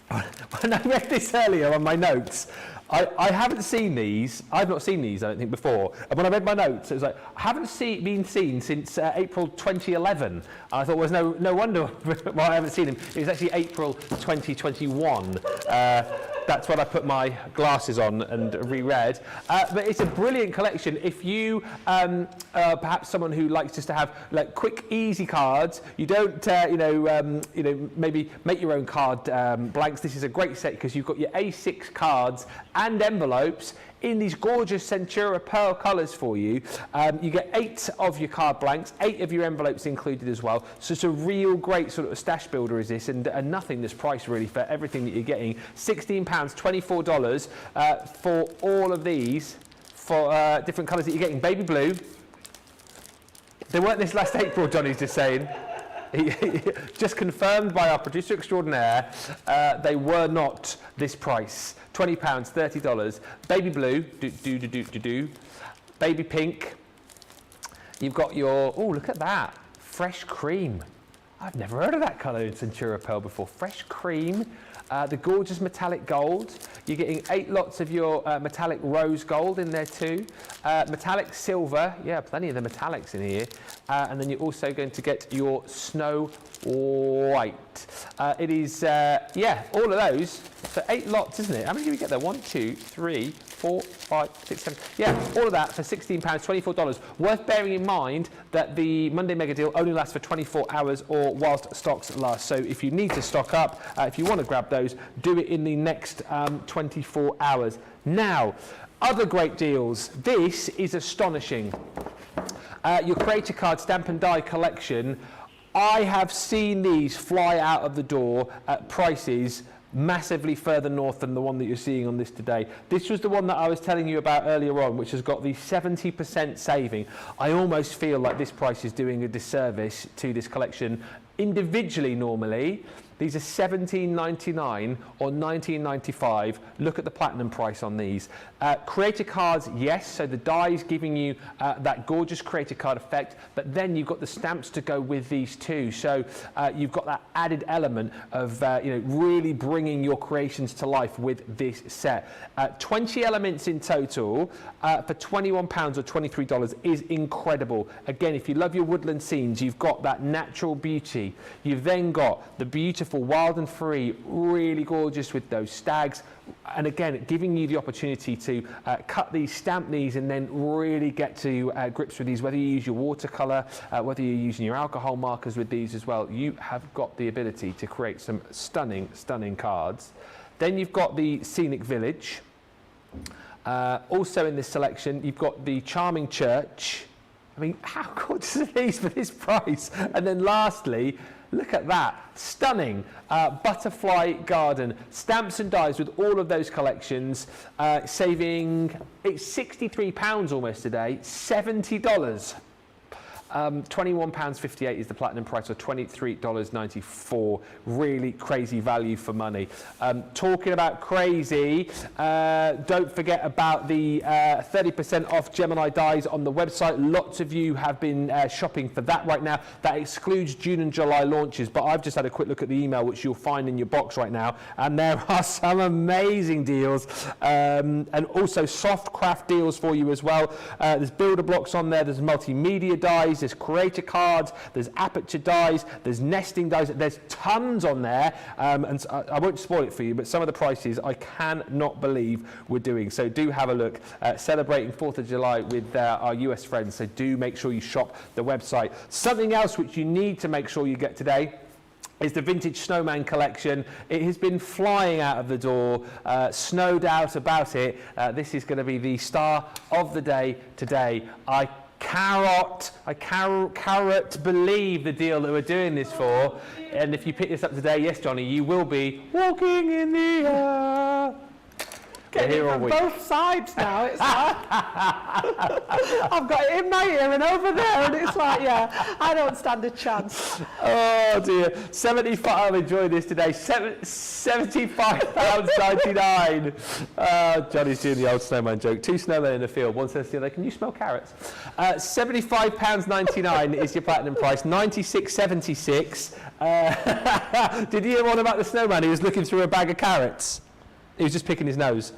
when I read this earlier on my notes, I haven't seen these. I've not seen these, I don't think, before. And when I read my notes, it was like, I haven't been seen since April 2011. I thought, well, no wonder why I haven't seen them. It was actually April 2021. That's when I put my glasses on and reread. But it's a brilliant collection. If you perhaps someone who likes just to have like quick, easy cards, you don't, maybe make your own card blanks. This is a great set because you've got your A6 cards and envelopes in these gorgeous Centura pearl colours for you. You get 8 of your card blanks, 8 of your envelopes included as well. So it's a real great sort of stash builder is this, and nothing this price really for everything that you're getting. £16, $24 for all of these for different colours that you're getting. Baby blue. They weren't this last April, Johnny's just saying. Just confirmed by our producer extraordinaire, they were not this price. £20, $30. Baby blue, baby pink. You've got your, oh, look at that, fresh cream. I've never heard of that colour in Centura Pearl before. Fresh cream. the gorgeous metallic gold. You're getting 8 lots of your metallic rose gold in there too. Metallic silver, yeah, plenty of the metallics in here. And then you're also going to get your snow white. It is, yeah, all of those for 8 lots, isn't it? How many do we get there? 1, 2, 3, 4, 5, 6, 7. Yeah, all of that for £16, $24. Worth bearing in mind that the Monday Mega Deal only lasts for 24 hours or whilst stocks last. So if you need to stock up, if you want to grab those, do it in the next 24 hours. Now, other great deals. This is astonishing. Your Creator Card Stamp and Die collection. I have seen these fly out of the door at prices massively further north than the one that you're seeing on this today. This was the one that I was telling you about earlier on, which has got the 70% saving. I almost feel like this price is doing a disservice to this collection. Individually, normally, these are $17.99 or $19.95. Look at the platinum price on these. Creator cards, yes, so the die is giving you that gorgeous creator card effect, but then you've got the stamps to go with these too. So you've got that added element of really bringing your creations to life with this set. 20 elements in total for £21 or $23 is incredible. Again, if you love your woodland scenes, you've got that natural beauty. You've then got the beautiful wild and free, really gorgeous with those stags. And again, giving you the opportunity to cut these, stamp these, and then really get to grips with these, whether you use your watercolour, whether you're using your alcohol markers with these as well. You have got the ability to create some stunning, stunning cards. Then you've got the Scenic Village. Also in this selection, you've got the Charming Church. I mean, how gorgeous are these for this price? And then lastly, look at that, stunning Butterfly Garden. Stamps and dies with all of those collections, saving, it's £63 almost today, $70. £21.58 is the platinum price, or $23.94. Really crazy value for money. Talking about crazy, don't forget about the 30% off Gemini dies on the website. Lots of you have been shopping for that right now. That excludes June and July launches, but I've just had a quick look at the email, which you'll find in your box right now, and there are some amazing deals, and also soft craft deals for you as well. There's builder blocks on there, there's multimedia dies, there's creator cards, there's aperture dies, there's nesting dies, there's tons on there, and so I won't spoil it for you, but some of the prices I cannot believe we're doing. So do have a look. Celebrating 4th of July with our US friends, so do make sure you shop the website. Something else which you need to make sure you get today is the Vintage Snowman collection. It has been flying out of the door, no doubt about it. This is going to be the star of the day today. I cannot believe the deal that we're doing this for. And if you pick this up today, yes, Johnny, you will be walking in the air. Getting it from both sides now. It's like I've got it in my ear and over there, and it's like, yeah, I don't stand a chance. Oh dear, 75. I'll enjoy this today. £75.99. Johnny's doing the old snowman joke. 2 snowmen in the field. One says to the other, "Can you smell carrots?" £75.99 is your platinum price. $96.76. Did you hear one about the snowman? He was looking through a bag of carrots. He was just picking his nose.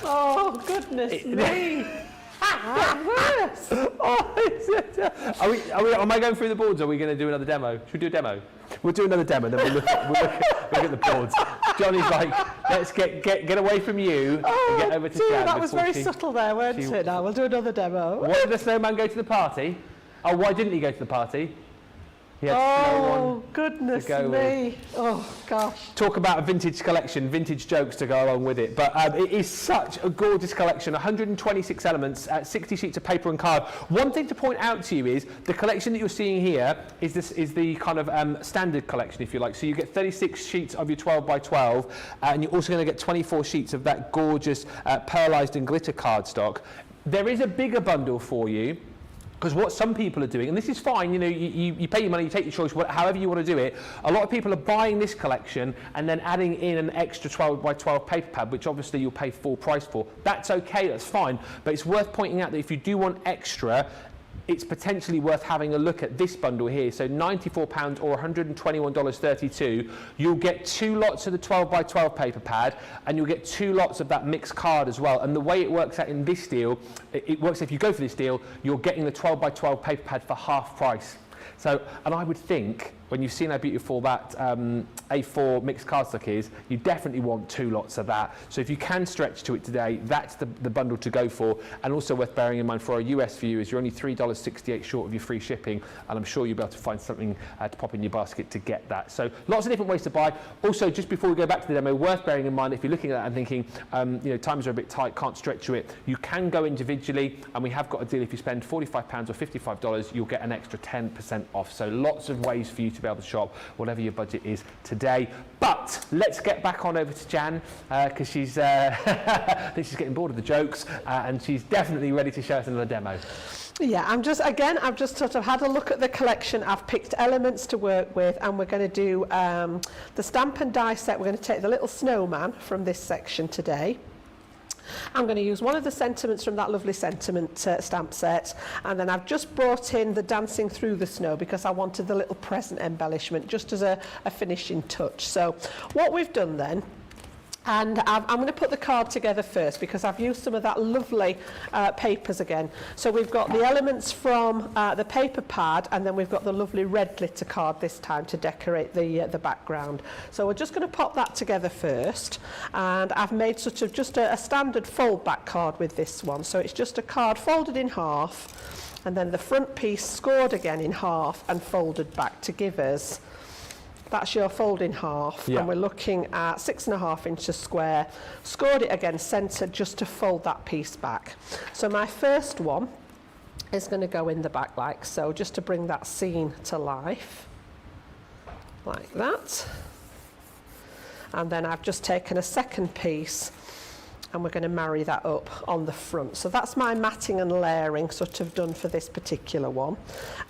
Oh, goodness me. Worse. Am I going through the boards, or are we going to do another demo? Should we do a demo? We'll do another demo, then we'll look at the boards. Johnny's like, let's get away from you and get over to Jan. That was very subtle there, weren't it? Now we'll do another demo. Why did the snowman go to the party? Oh, why didn't he go to the party? Oh, goodness me. Oh, gosh. Talk about a vintage collection, vintage jokes to go along with it. But it is such a gorgeous collection, 126 elements, 60 sheets of paper and card. One thing to point out to you is the collection that you're seeing here is the kind of standard collection, if you like. So you get 36 sheets of your 12 by 12, and you're also going to get 24 sheets of that gorgeous pearlized and glitter cardstock. There is a bigger bundle for you. Because what some people are doing, and this is fine, you know, you pay your money, you take your choice, however you want to do it. A lot of people are buying this collection and then adding in an extra 12 by 12 paper pad, which obviously you'll pay full price for. That's okay, that's fine. But it's worth pointing out that if you do want extra, it's potentially worth having a look at this bundle here. So £94 or $121.32. You'll get 2 lots of the 12 by 12 paper pad, and you'll get 2 lots of that mixed card as well. And the way it works out in this deal, it works if you go for this deal, you're getting the 12 by 12 paper pad for half price. So, and I would think, when you've seen how beautiful that A4 mixed cardstock is, you definitely want 2 lots of that. So if you can stretch to it today, that's the bundle to go for. And also worth bearing in mind for our US viewers, you're only $3.68 short of your free shipping, and I'm sure you'll be able to find something to pop in your basket to get that. So lots of different ways to buy. Also, just before we go back to the demo, worth bearing in mind, if you're looking at that and thinking, you know, times are a bit tight, can't stretch to it, you can go individually, and we have got a deal. If you spend £45 or $55, you'll get an extra 10% off. So lots of ways for you to be able to shop, whatever your budget is today. But let's get back on over to Jan, because she's I think she's getting bored of the jokes, and she's definitely ready to show us another demo. Yeah, I've just sort of had a look at the collection. I've picked elements to work with, and we're going to do the stamp and die set. We're going to take the little snowman from this section today. I'm going to use one of the sentiments from that lovely sentiment stamp set, and then I've just brought in the dancing through the snow because I wanted the little present embellishment just as a finishing touch. So what we've done then, and I'm going to put the card together first because I've used some of that lovely papers again. So we've got the elements from the paper pad, and then we've got the lovely red glitter card this time to decorate the background. So we're just going to pop that together first, and I've made sort of just a standard fold back card with this one. So it's just a card folded in half, and then the front piece scored again in half and folded back to give us. That's your fold in half, yeah. And we're looking at 6.5 inches square, scored it again centred just to fold that piece back. So my first one is going to go in the back like so, just to bring that scene to life, like that. And then I've just taken a second piece, and we're going to marry that up on the front. So that's my matting and layering sort of done for this particular one.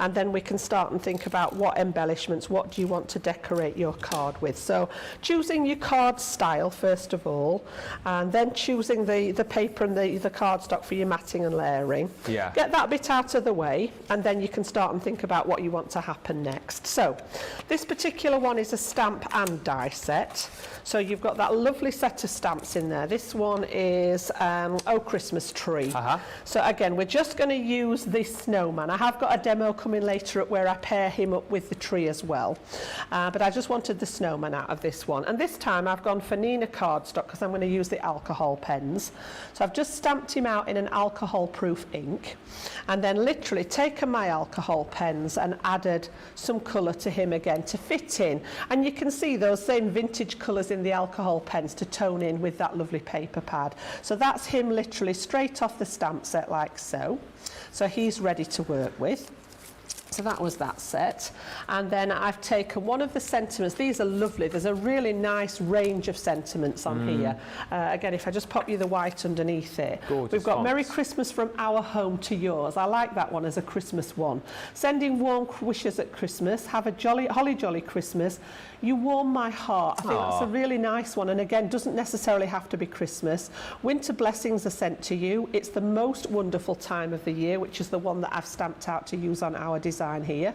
And then we can start and think about what embellishments, what do you want to decorate your card with. So choosing your card style first of all, and then choosing the paper and the cardstock for your matting and layering. Yeah. Get that bit out of the way, and then you can start and think about what you want to happen next. So this particular one is a stamp and die set. So you've got that lovely set of stamps in there. This one is Oh Christmas Tree. So again, we're just going to use this snowman. I have got a demo coming later where I pair him up with the tree as well, but I just wanted the snowman out of this one. And this time I've gone for Nina cardstock because I'm going to use the alcohol pens. So I've just stamped him out in an alcohol proof ink, and then literally taken my alcohol pens and added some colour to him again to fit in. And you can see those same vintage colours in the alcohol pens to tone in with that lovely paper pad. So that's him literally straight off the stamp set like so. So he's ready to work with. So that was that set. And then I've taken one of the sentiments. These are lovely. There's a really nice range of sentiments on here. Again, if I just pop you the white underneath it. Gorgeous We've got fonts. Merry Christmas from our home to yours. I like that one as a Christmas one. Sending warm wishes at Christmas. Have a holly jolly Christmas. You warm my heart. I think that's a really nice one. And again, doesn't necessarily have to be Christmas. Winter blessings are sent to you. It's the most wonderful time of the year, which is the one that I've stamped out to use on our design here.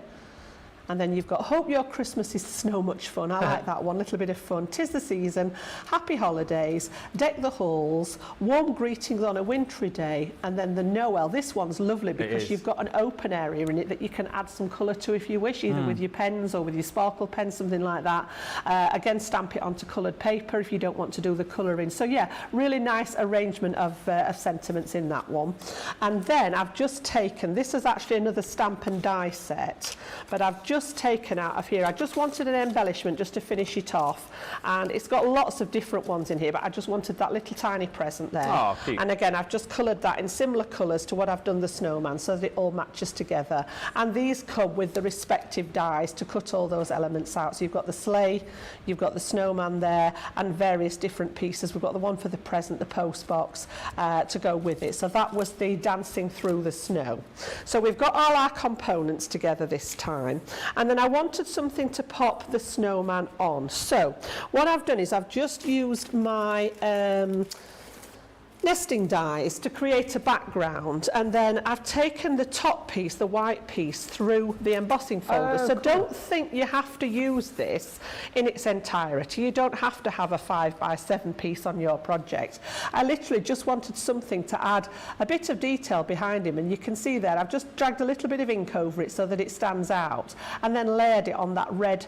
And then you've got Hope your Christmas is so much fun. I like that one, little bit of fun. 'Tis the season, happy holidays, deck the halls, warm greetings on a wintry day, and then the Noel. This one's lovely because you've got an open area in it that you can add some colour to if you wish, either with your pens or with your sparkle pens, something like that. Again, stamp it onto coloured paper if you don't want to do the colouring. So yeah, really nice arrangement of sentiments in that one. And then I've just taken, this is actually another stamp and die set, but I've just taken out of here, I just wanted an embellishment just to finish it off, and it's got lots of different ones in here, but I just wanted that little tiny present there. Oh, cute. And again, I've just coloured that in similar colours to what I've done the snowman so that it all matches together. And these come with the respective dies to cut all those elements out. So you've got the sleigh, you've got the snowman there, and various different pieces. We've got the one for the present, the post box, to go with it. So that was the dancing through the snow. So we've got all our components together this time. And then I wanted something to pop the snowman on. So what I've done is I've just used my nesting dies to create a background, and then I've taken the top piece, the white piece, through the embossing folder. So don't think you have to use this in its entirety. You don't have to have a 5x7 piece on your project. I literally just wanted something to add a bit of detail behind him, and you can see there I've just dragged a little bit of ink over it so that it stands out, and then layered it on that red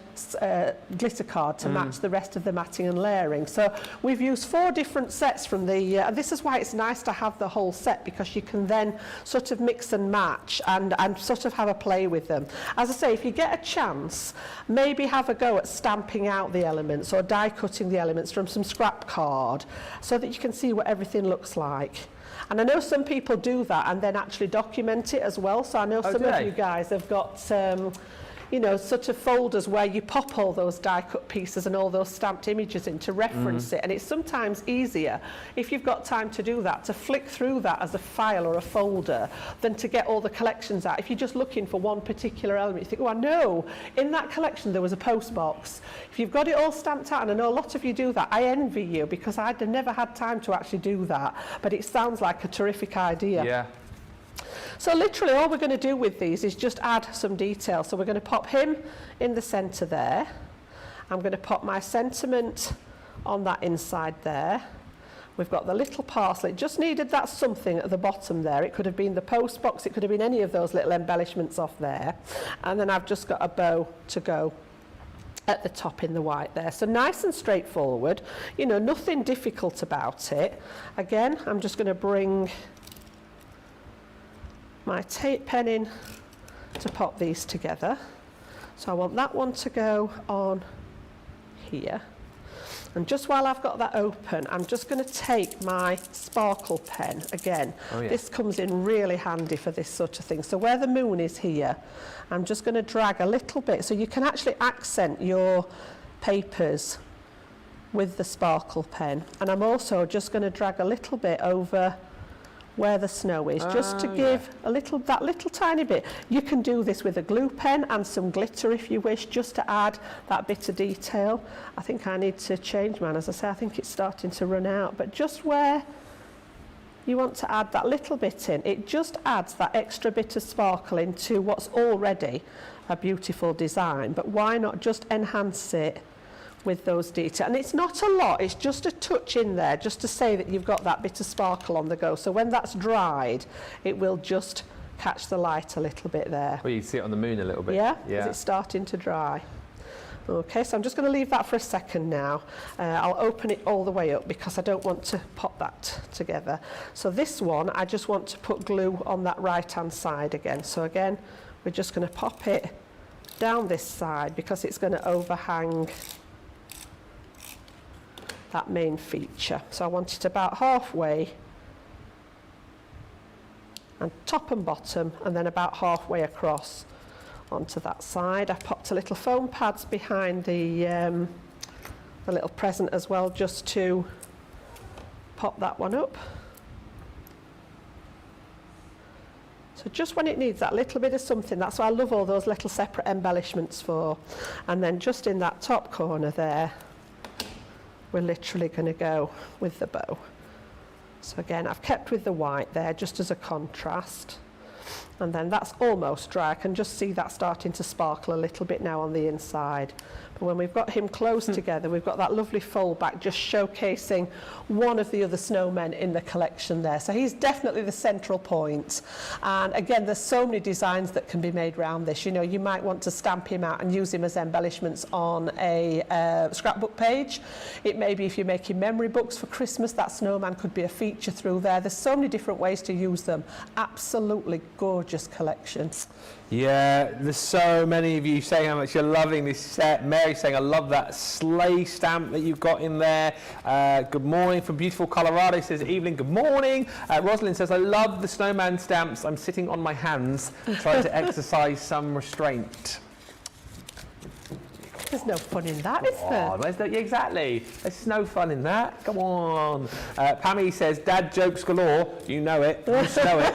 glitter card to match the rest of the matting and layering. So we've used 4 different sets from the, and this is why it's nice to have the whole set, because you can then sort of mix and match and sort of have a play with them. As I say, if you get a chance, maybe have a go at stamping out the elements or die cutting the elements from some scrap card so that you can see what everything looks like. And I know some people do that and then actually document it as well. So I know some of you guys have got you know, sort of folders where you pop all those die cut pieces and all those stamped images in to reference it, and it's sometimes easier, if you've got time to do that, to flick through that as a file or a folder than to get all the collections out. If you're just looking for one particular element, you think, oh, I know in that collection there was a post box. If you've got it all stamped out, and I know a lot of you do that, I envy you, because I'd never had time to actually do that, but it sounds like a terrific idea. Yeah. So literally all we're going to do with these is just add some detail. So we're going to pop him in the centre there. I'm going to pop my sentiment on that inside there. We've got the little parcel. It just needed that something at the bottom there. It could have been the post box. It could have been any of those little embellishments off there. And then I've just got a bow to go at the top in the white there. So nice and straightforward. You know, nothing difficult about it. Again, I'm just going to bring my tape pen in to pop these together. So I want that one to go on here. And just while I've got that open, I'm just going to take my sparkle pen again. This comes in really handy for this sort of thing. So where the moon is here, I'm just going to drag a little bit so you can actually accent your papers with the sparkle pen. And I'm also just going to drag a little bit over where the snow is, just to give a little, that little tiny bit. You can do this with a glue pen and some glitter if you wish, just to add that bit of detail. I think I need to change mine. As I say, I think it's starting to run out, but just where you want to add that little bit in, it just adds that extra bit of sparkle into what's already a beautiful design. But why not just enhance it with those details? And it's not a lot, it's just a touch in there, just to say that you've got that bit of sparkle on the go. So when that's dried, it will just catch the light a little bit there. Well, you can see it on the moon a little bit. Yeah, because it's starting to dry. Okay, so I'm just going to leave that for a second now. I'll open it all the way up because I don't want to pop that together. So this one, I just want to put glue on that right-hand side again. So again, we're just going to pop it down this side because it's going to overhang that main feature. So I want it about halfway, and top and bottom, and then about halfway across onto that side. I've popped a little foam pads behind the little present as well, just to pop that one up. So just when it needs that little bit of something, that's why I love all those little separate embellishments for. And then just in that top corner there, we're literally going to go with the bow. So again, I've kept with the white there just as a contrast. And then that's almost dry. I can just see that starting to sparkle a little bit now on the inside. But when we've got him close together, we've got that lovely fold back just showcasing one of the other snowmen in the collection there. So he's definitely the central point. And again, there's so many designs that can be made around this. You know, you might want to stamp him out and use him as embellishments on a scrapbook page. It may be if you're making memory books for Christmas, that snowman could be a feature through there. There's so many different ways to use them. Absolutely gorgeous collection. Yeah, there's so many of you saying how much you're loving this set. Mary saying, I love that sleigh stamp that you've got in there. Good morning from beautiful Colorado, says Evelyn. Good morning. Rosalind says, I love the snowman stamps. I'm sitting on my hands trying to exercise some restraint. There's no fun in that, is there? Oh, there's no, yeah, exactly. There's no fun in that. Come on. Pammy says, dad jokes galore. You know it. You just know it.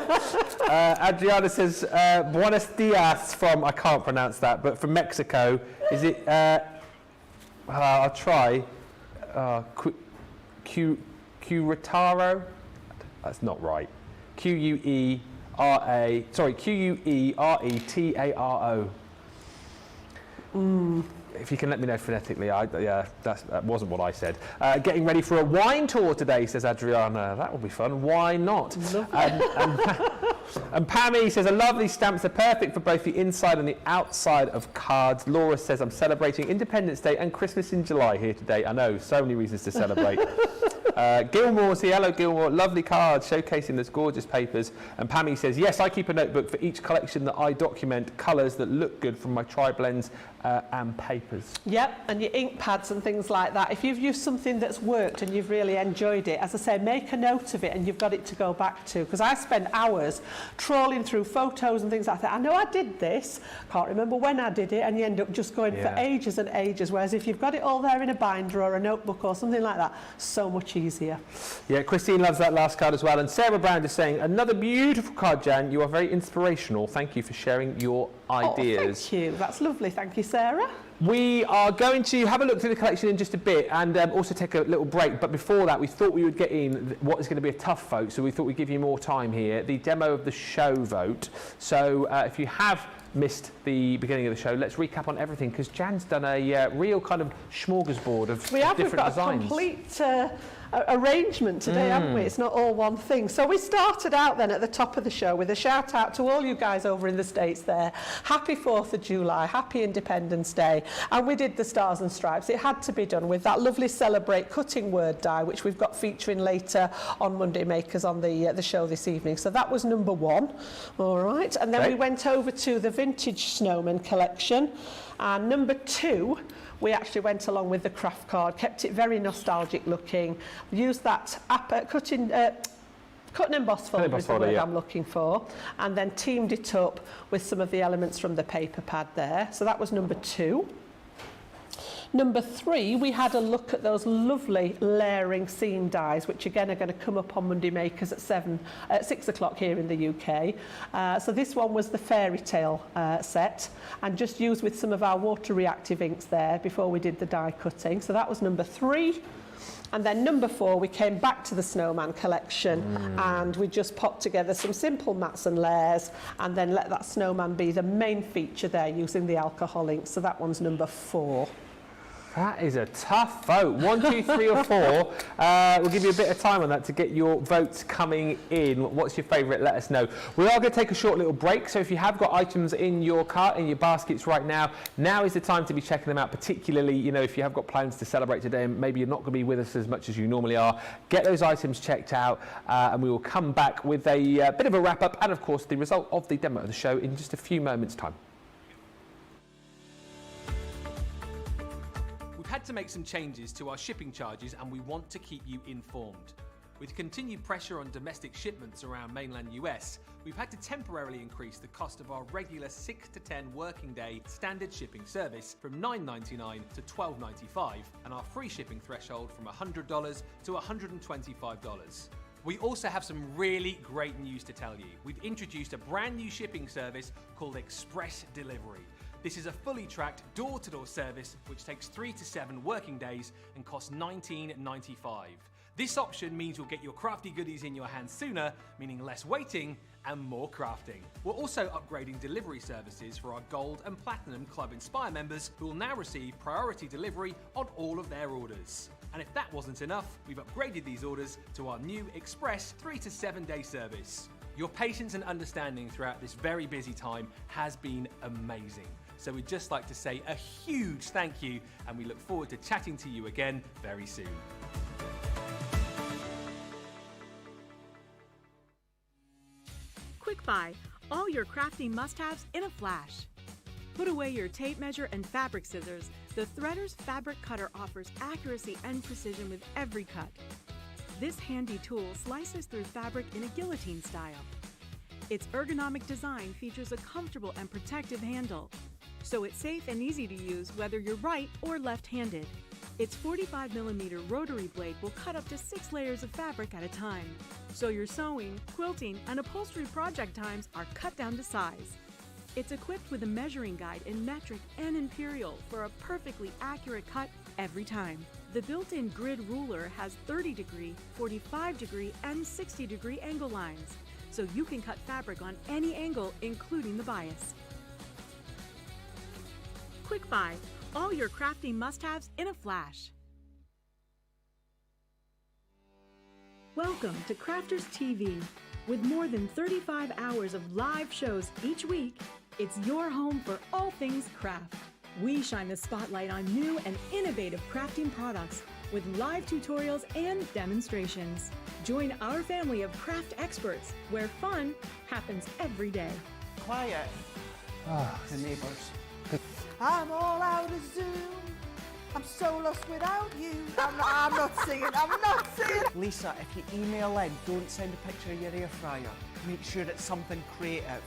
Adriana says, buenos dias from, I can't pronounce that, but from Mexico. Is it, I'll try. Curataro? That's not right. Queretaro. If you can let me know phonetically, that wasn't what I said. Getting ready for a wine tour today, says Adriana. That will be fun. Why not? And Pammy says, a lovely stamps are perfect for both the inside and the outside of cards. Laura says, I'm celebrating Independence Day and Christmas in July here today. I know, so many reasons to celebrate. Gilmore's here. Hello, Gilmore. Lovely cards showcasing those gorgeous papers. And Pammy says, yes, I keep a notebook for each collection that I document colours that look good from my tri-blends and papers. Yep, and your ink pads and things like that. If you've used something that's worked and you've really enjoyed it, as I say, make a note of it and you've got it to go back to. Because I spend hours trawling through photos and things like that. I know I did this, can't remember when I did it, and you end up just going for ages and ages. Whereas if you've got it all there in a binder or a notebook or something like that, so much easier. Yeah, Christine loves that last card as well. And Sarah Brown is saying, another beautiful card, Jan. You are very inspirational. Thank you for sharing your ideas. Oh, thank you. That's lovely. Thank you, Sarah. We are going to have a look through the collection in just a bit and also take a little break. But before that, we thought we would get in what is going to be a tough vote. So we thought we'd give you more time here. The demo of the show vote. So if you have missed the beginning of the show, let's recap on everything because Jan's done a real kind of smorgasbord of different we've got designs. A complete arrangement today, haven't we? It's not all one thing. So we started out then at the top of the show with a shout out to all you guys over in the States there. Happy 4th of July, happy Independence Day. And we did the Stars and Stripes. It had to be done with that lovely Celebrate cutting word die, which we've got featuring later on Monday Makers on the show this evening. So that was number 1. All right. And then we went over to the Vintage Snowman collection. And number 2, we actually went along with the craft card, kept it very nostalgic looking. We used that cut and emboss folder is the word I'm looking for, and then teamed it up with some of the elements from the paper pad there. So that was number 2. Number 3, we had a look at those lovely layering seam dies, which again are going to come up on Monday Makers at 6 o'clock here in the UK. So this one was the Fairy Tale set, and just used with some of our water reactive inks there before we did the die cutting. So that was number 3. And then number 4, we came back to the Snowman collection and we just popped together some simple mats and layers and then let that snowman be the main feature there using the alcohol ink. So that one's number 4. That is a tough vote. 1, 2, 3 or 4. We'll give you a bit of time on that to get your votes coming in. What's your favourite? Let us know. We are going to take a short little break. So if you have got items in your cart, in your baskets right now, now is the time to be checking them out, particularly, you know, if you have got plans to celebrate today and maybe you're not going to be with us as much as you normally are. Get those items checked out and we will come back with a bit of a wrap up and, of course, the result of the demo of the show in just a few moments' time. Had to make some changes to our shipping charges and we want to keep you informed. With continued pressure on domestic shipments around mainland US, we've had to temporarily increase the cost of our regular 6 to 10 working day standard shipping service from $9.99 to $12.95 and our free shipping threshold from $100 to $125. We also have some really great news to tell you. We've introduced a brand new shipping service called Express Delivery. This is a fully tracked door-to-door service which takes 3 to 7 working days and costs $19.95. This option means you'll get your crafty goodies in your hands sooner, meaning less waiting and more crafting. We're also upgrading delivery services for our Gold and Platinum Club Inspire members who will now receive priority delivery on all of their orders. And if that wasn't enough, we've upgraded these orders to our new Express 3 to 7 day service. Your patience and understanding throughout this very busy time has been amazing. So we'd just like to say a huge thank you and we look forward to chatting to you again very soon. Quick Buy, all your crafty must-haves in a flash. Put away your tape measure and fabric scissors. The Threader's Fabric Cutter offers accuracy and precision with every cut. This handy tool slices through fabric in a guillotine style. Its ergonomic design features a comfortable and protective handle, so it's safe and easy to use whether you're right or left-handed. Its 45mm rotary blade will cut up to 6 layers of fabric at a time, so your sewing, quilting, and upholstery project times are cut down to size. It's equipped with a measuring guide in metric and imperial for a perfectly accurate cut every time. The built-in grid ruler has 30-degree, 45-degree, and 60-degree angle lines, so you can cut fabric on any angle, including the bias. Quick Buy, all your crafting must-haves in a flash. Welcome to Crafters TV. With more than 35 hours of live shows each week, it's your home for all things craft. We shine the spotlight on new and innovative crafting products with live tutorials and demonstrations. Join our family of craft experts where fun happens every day. Quiet. The neighbours. I'm all out of Zoom. I'm so lost without you. I'm not singing. Lisa, if you email in, don't send a picture of your air fryer. Make sure it's something creative.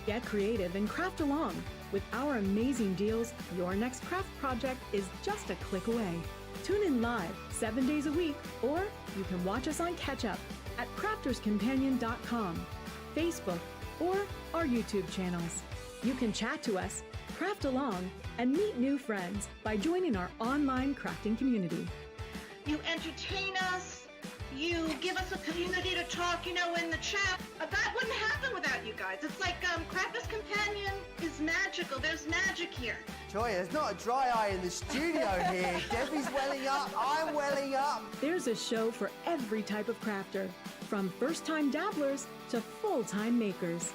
Get creative and craft along. With our amazing deals, your next craft project is just a click away. Tune in live 7 days a week, or you can watch us on Catch Up at crafterscompanion.com, Facebook, or our YouTube channels. You can chat to us, craft along, and meet new friends by joining our online crafting community. You entertain us. You give us a community to talk, in the chat. That wouldn't happen without you guys. It's like Crafters Companion is magical. There's magic here. Joy, there's not a dry eye in the studio here. Debbie's welling up, I'm welling up. There's a show for every type of crafter, from first-time dabblers to full-time makers.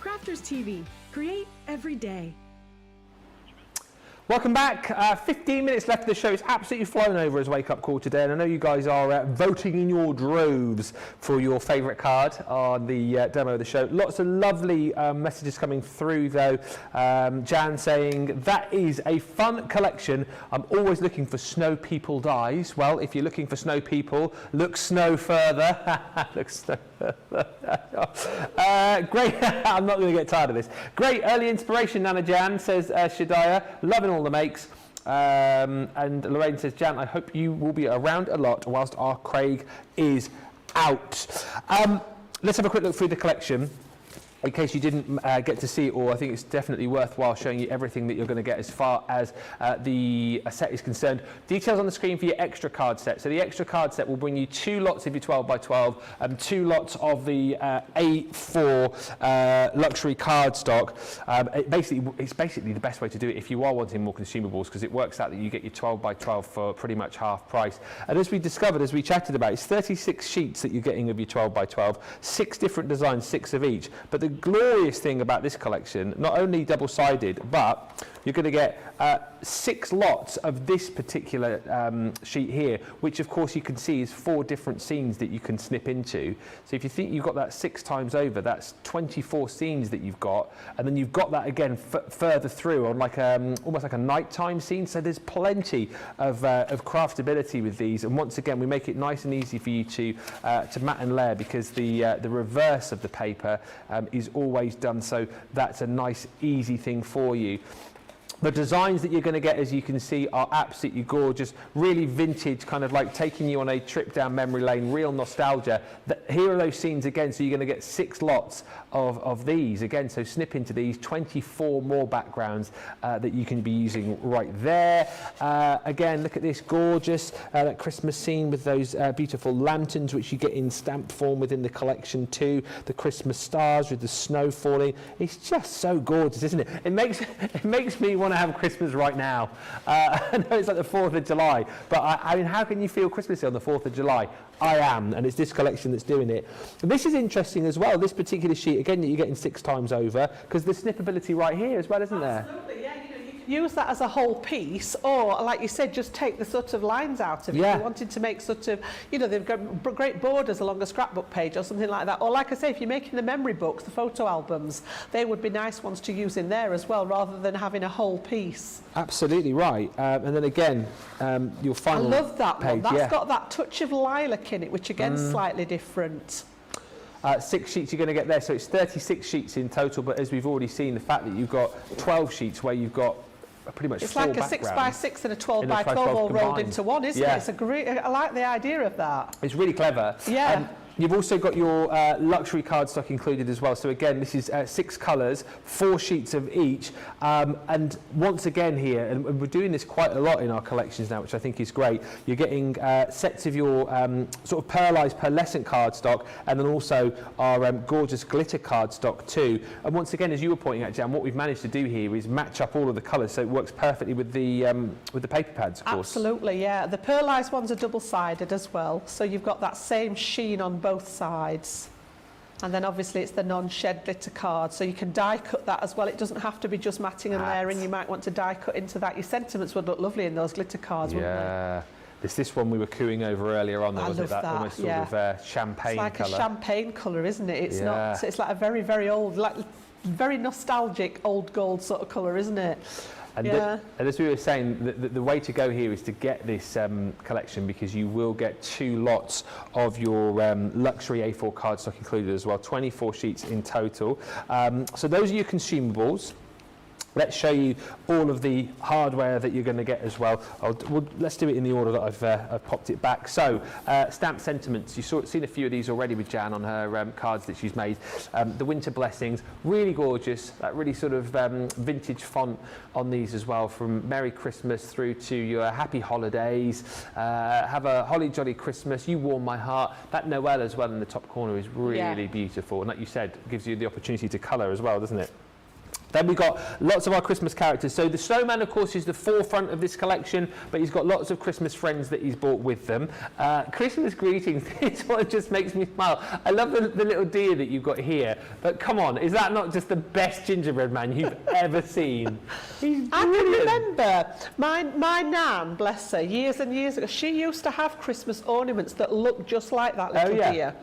Crafters TV. Create every day. Welcome back. 15 minutes left of the show. It's absolutely flown over as Wake Up Call today, and I know you guys are voting in your droves for your favourite card on the demo of the show. Lots of lovely messages coming through though. Jan saying, that is a fun collection. I'm always looking for snow people dies. Well, if you're looking for snow people, look snow further. Look snow further. Great. I'm not going to get tired of this. Great early inspiration, Nana Jan, says Shadiah. Loving all the makes. And Lorraine says, Jan, I hope you will be around a lot whilst our Craig is out. Let's have a quick look through the collection. In case you didn't get to see it all, I think it's definitely worthwhile showing you everything that you're going to get as far as the set is concerned. Details on the screen for your extra card set. So the extra card set will bring you 2 lots of your 12x12 and 2 lots of the A4 luxury card stock. It's basically the best way to do it if you are wanting more consumables, because it works out that you get your 12x12 for pretty much half price. And as we discovered, as we chatted about, it's 36 sheets that you're getting of your 12x12, 6 different designs, 6 of each. But the glorious thing about this collection, not only double-sided, but you're going to get 6 lots of this particular sheet here, which of course you can see is 4 different scenes that you can snip into. So if you think you've got that 6 times over, that's 24 scenes that you've got, and then you've got that again further through on like almost like a nighttime scene. So there's plenty of craftability with these, and once again we make it nice and easy for you to mat and layer, because the reverse of the paper is always done, so that's a nice easy thing for you. The designs that you're going to get, as you can see, are absolutely gorgeous, really vintage, kind of like taking you on a trip down memory lane, real nostalgia. Here are those scenes again, so you're going to get 6 lots of these again, so snip into these, 24 more backgrounds that you can be using right there. Again, look at this gorgeous that Christmas scene with those beautiful lanterns, which you get in stamp form within the collection too, the Christmas stars with the snow falling. It's just so gorgeous, isn't it? It makes me want to have Christmas right now. I know it's like the 4th of July, but I mean, how can you feel Christmassy on the 4th of July? I am, and it's this collection that's doing it. And this is interesting as well, this particular sheet, again, that you're getting 6 times over, because there's snippability right here as well, isn't there? Absolutely, yeah. You can use that as a whole piece, or, like you said, just take the sort of lines out of it. Yeah. If you wanted to make sort of, they've got great borders along a scrapbook page or something like that. Or, like I say, if you're making the memory books, the photo albums, they would be nice ones to use in there as well, rather than having a whole piece. Absolutely right. And then again, your final I love that page, one. That's got that touch of lilac in it, which again is slightly different. 6 sheets you're going to get there, so it's 36 sheets in total, but as we've already seen, the fact that you've got 12 sheets where you've got pretty much it's 4 like a backgrounds 6x6 and a 12x12 all rolled into one, isn't it? It's a great, I like the idea of that. It's really clever. Yeah. You've also got your luxury cardstock included as well. So again, this is 6 colours, 4 sheets of each. And once again here, and we're doing this quite a lot in our collections now, which I think is great, you're getting sets of your sort of pearlised pearlescent cardstock, and then also our gorgeous glitter cardstock too. And once again, as you were pointing out, Jan, what we've managed to do here is match up all of the colours, so it works perfectly with the paper pads, of course. Absolutely, yeah. The pearlised ones are double-sided as well, so you've got that same sheen on both sides. And then obviously it's the non-shed glitter card, so you can die cut that as well. It doesn't have to be just matting and layering. You might want to die cut into that. Your sentiments would look lovely in those glitter cards, wouldn't they? Yeah. There's this one we were cooing over earlier on, though, wasn't it? That almost sort of champagne colour. It's like a champagne colour, isn't it? It's not. It's like a very, very old, like very nostalgic old gold sort of colour, isn't it? And, and as we were saying, the way to go here is to get this collection, because you will get 2 lots of your luxury A4 cardstock included as well, 24 sheets in total. So those are your consumables. Let's show you all of the hardware that you're going to get as well. Let's do it in the order that I've popped it back. So, stamp sentiments. You've seen a few of these already with Jan on her cards that she's made. The Winter Blessings, really gorgeous. That really sort of vintage font on these as well, from Merry Christmas through to your Happy Holidays. Have a Holly Jolly Christmas, You Warm My Heart. That Noel as well in the top corner is really beautiful. And like you said, gives you the opportunity to colour as well, doesn't it? Then we've got lots of our Christmas characters. So the snowman, of course, is the forefront of this collection, but he's got lots of Christmas friends that he's brought with them. Christmas greetings, this one just makes me smile. I love the little deer that you've got here, but come on, is that not just the best gingerbread man you've ever seen? He's I can remember my nan, bless her, years and years ago, she used to have Christmas ornaments that looked just like that little deer.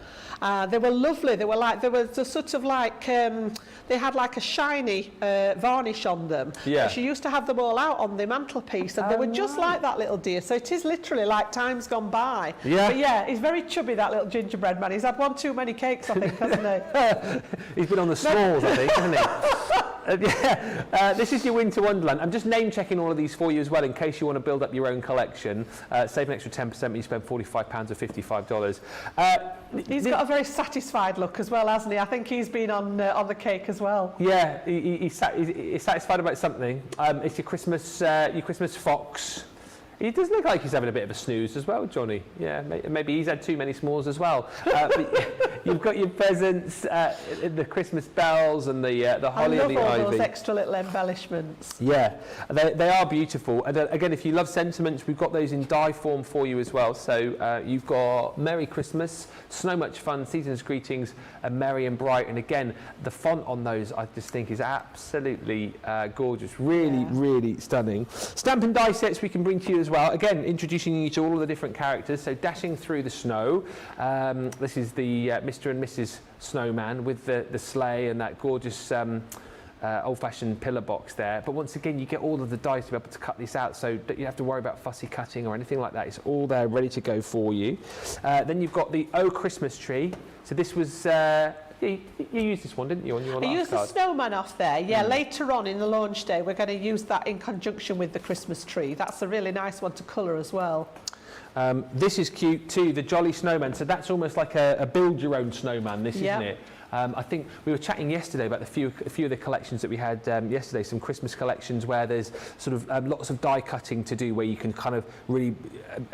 They were lovely. They were sort of like, they had like a shiny varnish on them. Yeah. She used to have them all out on the mantelpiece, and they were just like that little deer. So it is literally like time's gone by. Yeah. But yeah, he's very chubby, that little gingerbread man. He's had one too many cakes, I think, hasn't he? He's been on the smalls, I think, hasn't he? This is your Winter Wonderland. I'm just name checking all of these for you as well, in case you want to build up your own collection. Save an extra 10% when you spend £45 or $55. He's got a very satisfied look as well, hasn't he? I think he's been on the cake as well. Yeah, he's satisfied about something. It's your Christmas fox. He does look like he's having a bit of a snooze as well, Johnny. Yeah, maybe he's had too many s'mores as well. But you've got your presents, the Christmas bells and the holly and the ivy. I love all those extra little embellishments. Yeah, they are beautiful. And again, if you love sentiments, we've got those in die form for you as well. So you've got Merry Christmas, So Much Fun, Season's Greetings, and Merry and Bright. And again, the font on those I just think is absolutely gorgeous. Really, really stunning. Stamp and die sets we can bring to you as well. Again, introducing you to all of the different characters. So Dashing Through the Snow. This is the Mr. and Mrs. Snowman with the sleigh and that gorgeous old-fashioned pillar box there. But once again, you get all of the dies to be able to cut this out, so you don't have to worry about fussy cutting or anything like that. It's all there ready to go for you. Then you've got the Oh Christmas Tree. So this was... You used this one, didn't you, on your last card? I used the snowman off there, yeah. Later on in the launch day, we're going to use that in conjunction with the Christmas tree. That's a really nice one to colour as well. This is cute too, the Jolly Snowman. So that's almost like a build-your-own snowman, this, isn't it? I think we were chatting yesterday about a few of the collections that we had yesterday, some Christmas collections where there's sort of lots of die cutting to do, where you can kind of really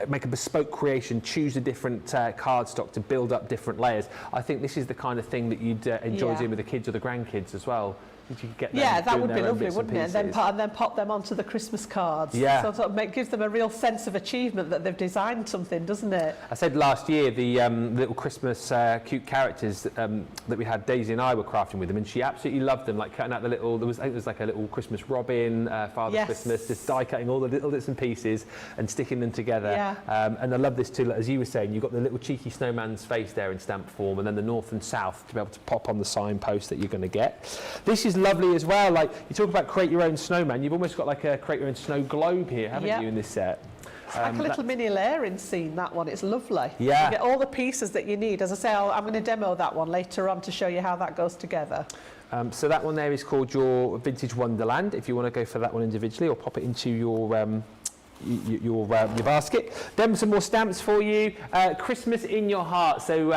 make a bespoke creation, choose a different cardstock to build up different layers. I think this is the kind of thing that you'd enjoy doing with the kids or the grandkids as well. You get that would be lovely, wouldn't it? And then pop them onto the Christmas cards. Yeah. So sort of gives them a real sense of achievement that they've designed something, doesn't it? I said last year the little Christmas cute characters that we had, Daisy and I were crafting with them, and she absolutely loved them. Like cutting out the little, I think there was like a little Christmas robin, Father Christmas, just die cutting all the little bits and pieces and sticking them together. Yeah. And I love this too. As you were saying, you've got the little cheeky snowman's face there in stamp form, and then the north and south to be able to pop on the signpost that you're going to get. This is lovely as well. Like you talk about create your own snowman, you've almost got like a create your own snow globe here, haven't you, in this set? It's like a little mini layering scene, that one. It's lovely. Yeah. You get all the pieces that you need. As I say, I'm going to demo that one later on to show you how that goes together. So that one there is called your Vintage Wonderland, if you want to go for that one individually, or pop it into your your basket. Then some more stamps for you. Christmas in your heart. So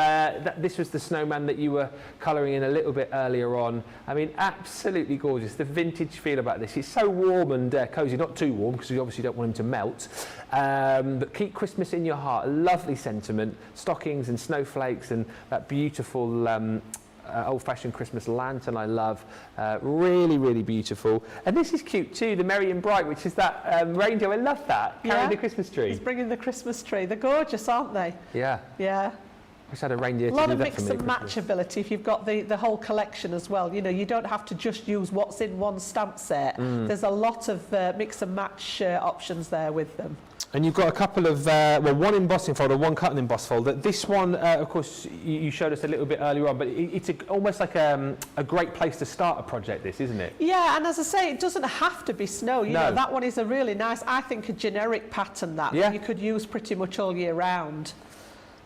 this was the snowman that you were colouring in a little bit earlier on. I mean, absolutely gorgeous. The vintage feel about this. It's so warm and cosy. Not too warm because you obviously don't want him to melt. But keep Christmas in your heart. A lovely sentiment. Stockings and snowflakes and that beautiful old-fashioned Christmas lantern I love. Really, really beautiful. And this is cute too, the Merry and Bright, which is that reindeer. I love that, carrying the Christmas tree. He's bringing the Christmas tree. They're gorgeous, aren't they? Yeah. Yeah. I wish I had a reindeer to A lot do of that mix for me and at match Christmas. ability if you've got the whole collection as well. You know, you don't have to just use what's in one stamp set. There's a lot of mix and match options there with them. And you've got a couple of, well, one embossing folder, one cut and emboss folder. This one, of course, you showed us a little bit earlier on, but it's almost like a great place to start a project, this, isn't it? Yeah, and as I say, it doesn't have to be snow. You No. know, that one is a really nice, I think, a generic pattern that you could use pretty much all year round.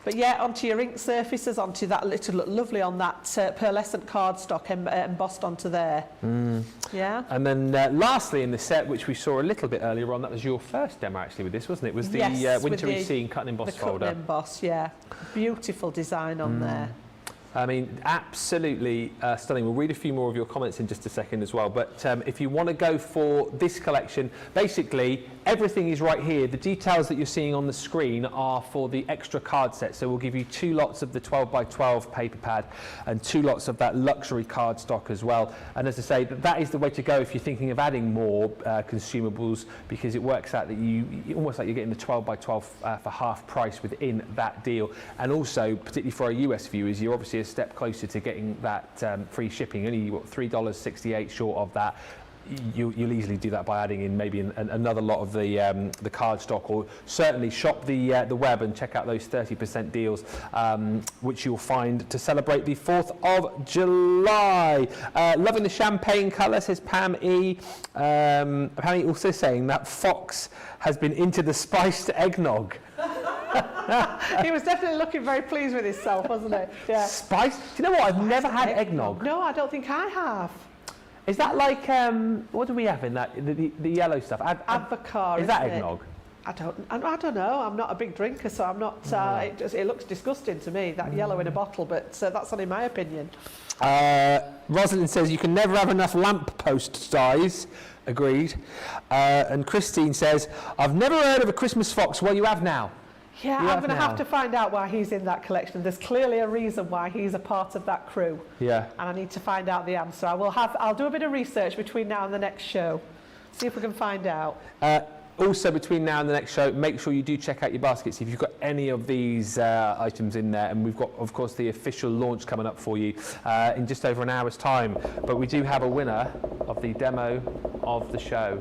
But yeah, onto your ink surfaces, onto that little, look lovely on that pearlescent cardstock embossed onto there. Yeah. And then lastly in the set, which we saw a little bit earlier on, that was your first demo actually with this, wasn't it? Was the Wintry Scene cut and emboss folder. The cut and emboss, yeah. Beautiful design on there. I mean, absolutely stunning. We'll read a few more of your comments in just a second as well. But if you want to go for this collection, basically everything is right here. The details that you're seeing on the screen are for the extra card set. So we'll give you 2 lots of the 12x12 paper pad and 2 lots of that luxury card stock as well. And as I say, that is the way to go if you're thinking of adding more consumables, because it works out that you almost like you're getting the 12x12 for half price within that deal. And also, particularly for our US viewers, you're obviously a step closer to getting that free shipping. Only what, $3.68 short of that. You'll easily do that by adding in maybe another lot of the card stock, or certainly shop the web and check out those 30% deals, which you'll find to celebrate the 4th of July. Loving the champagne colour, says Pam E. Apparently also saying that Fox has been into the spiced eggnog. He was definitely looking very pleased with himself, wasn't he? Yeah. Spice? Do you know what? I've never had eggnog. No, I don't think I have. Is that like, what do we have in that, the yellow stuff? Advocar, is that isn't it? eggnog? I don't know. I'm not a big drinker, so I'm not. It looks disgusting to me, that yellow in a bottle, but that's only my opinion. Rosalind says you can never have enough lamppost size. Agreed. And Christine says, I've never heard of a Christmas fox. Well, you have now. Yeah, I'm going to have to find out why he's in that collection. There's clearly a reason why he's a part of that crew. Yeah. And I need to find out the answer. I'll do a bit of research between now and the next show. See if we can find out. Also, between now and the next show, make sure you do check out your baskets if you've got any of these items in there. And we've got, of course, the official launch coming up for you in just over an hour's time. But we do have a winner of the demo of the show.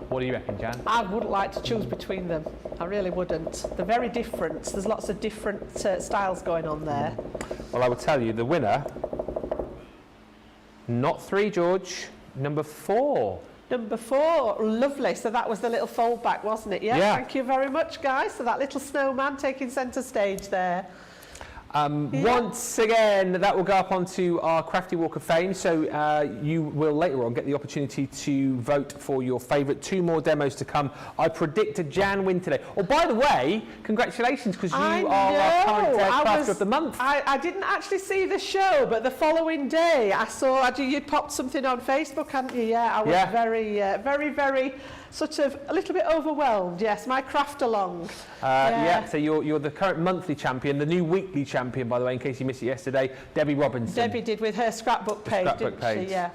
What do you reckon, Jan? I wouldn't like to choose between them. I really wouldn't. They're very different. There's lots of different styles going on there. Well, I will tell you, the winner, not 3, George, number 4. Number 4, lovely. So that was the little fold back, wasn't it? Yeah. Thank you very much, guys. So that little snowman taking centre stage there. Once again, that will go up onto our Crafty Walk of Fame, so you will later on get the opportunity to vote for your favourite. 2 more demos to come. I predict a Jan win today. Oh, by the way, congratulations, because you are our current Crafter of the Month. I didn't actually see the show, but the following day I saw you'd popped something on Facebook, hadn't you? Yeah, I was very, very sort of a little bit overwhelmed. Yes, my craft along. So you're the current monthly champion, the new weekly champion, by the way, in case you missed it yesterday, Debbie Robinson. Debbie did with her scrapbook page, didn't she? Yeah.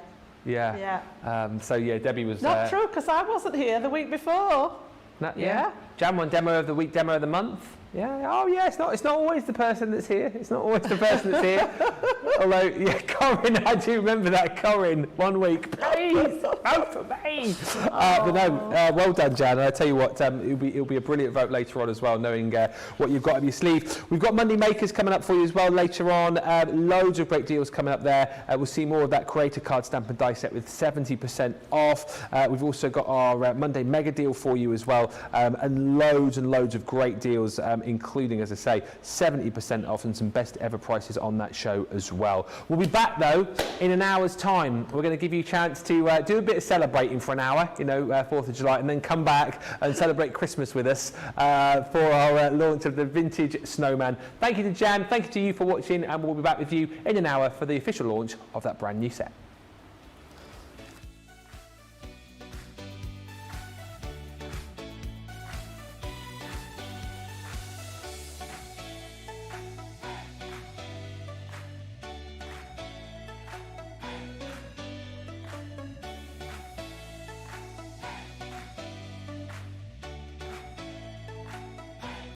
Yeah. Debbie was... Not true, because I wasn't here the week before. Jan won demo of the week, demo of the month. Yeah. Oh, yeah. It's not always the person that's here. It's not always the person that's here. Although, yeah, Corinne, I do remember that. Corinne, 1 week. Please, vote for me. But no, well done, Jan. And I tell you what, it'll be a brilliant vote later on as well, knowing what you've got up your sleeve. We've got Monday Makers coming up for you as well later on. Loads of great deals coming up there. We'll see more of that creator card stamp and die set with 70% off. We've also got our Monday Mega deal for you as well, and loads of great deals. Including, as I say, 70% off and some best ever prices on that show as well. We'll be back though in an hour's time. We're going to give you a chance to do a bit of celebrating for an hour, you know, 4th of July, and then come back and celebrate Christmas with us for our launch of the vintage snowman. Thank you to Jan, thank you to you for watching, and we'll be back with you in an hour for the official launch of that brand new set.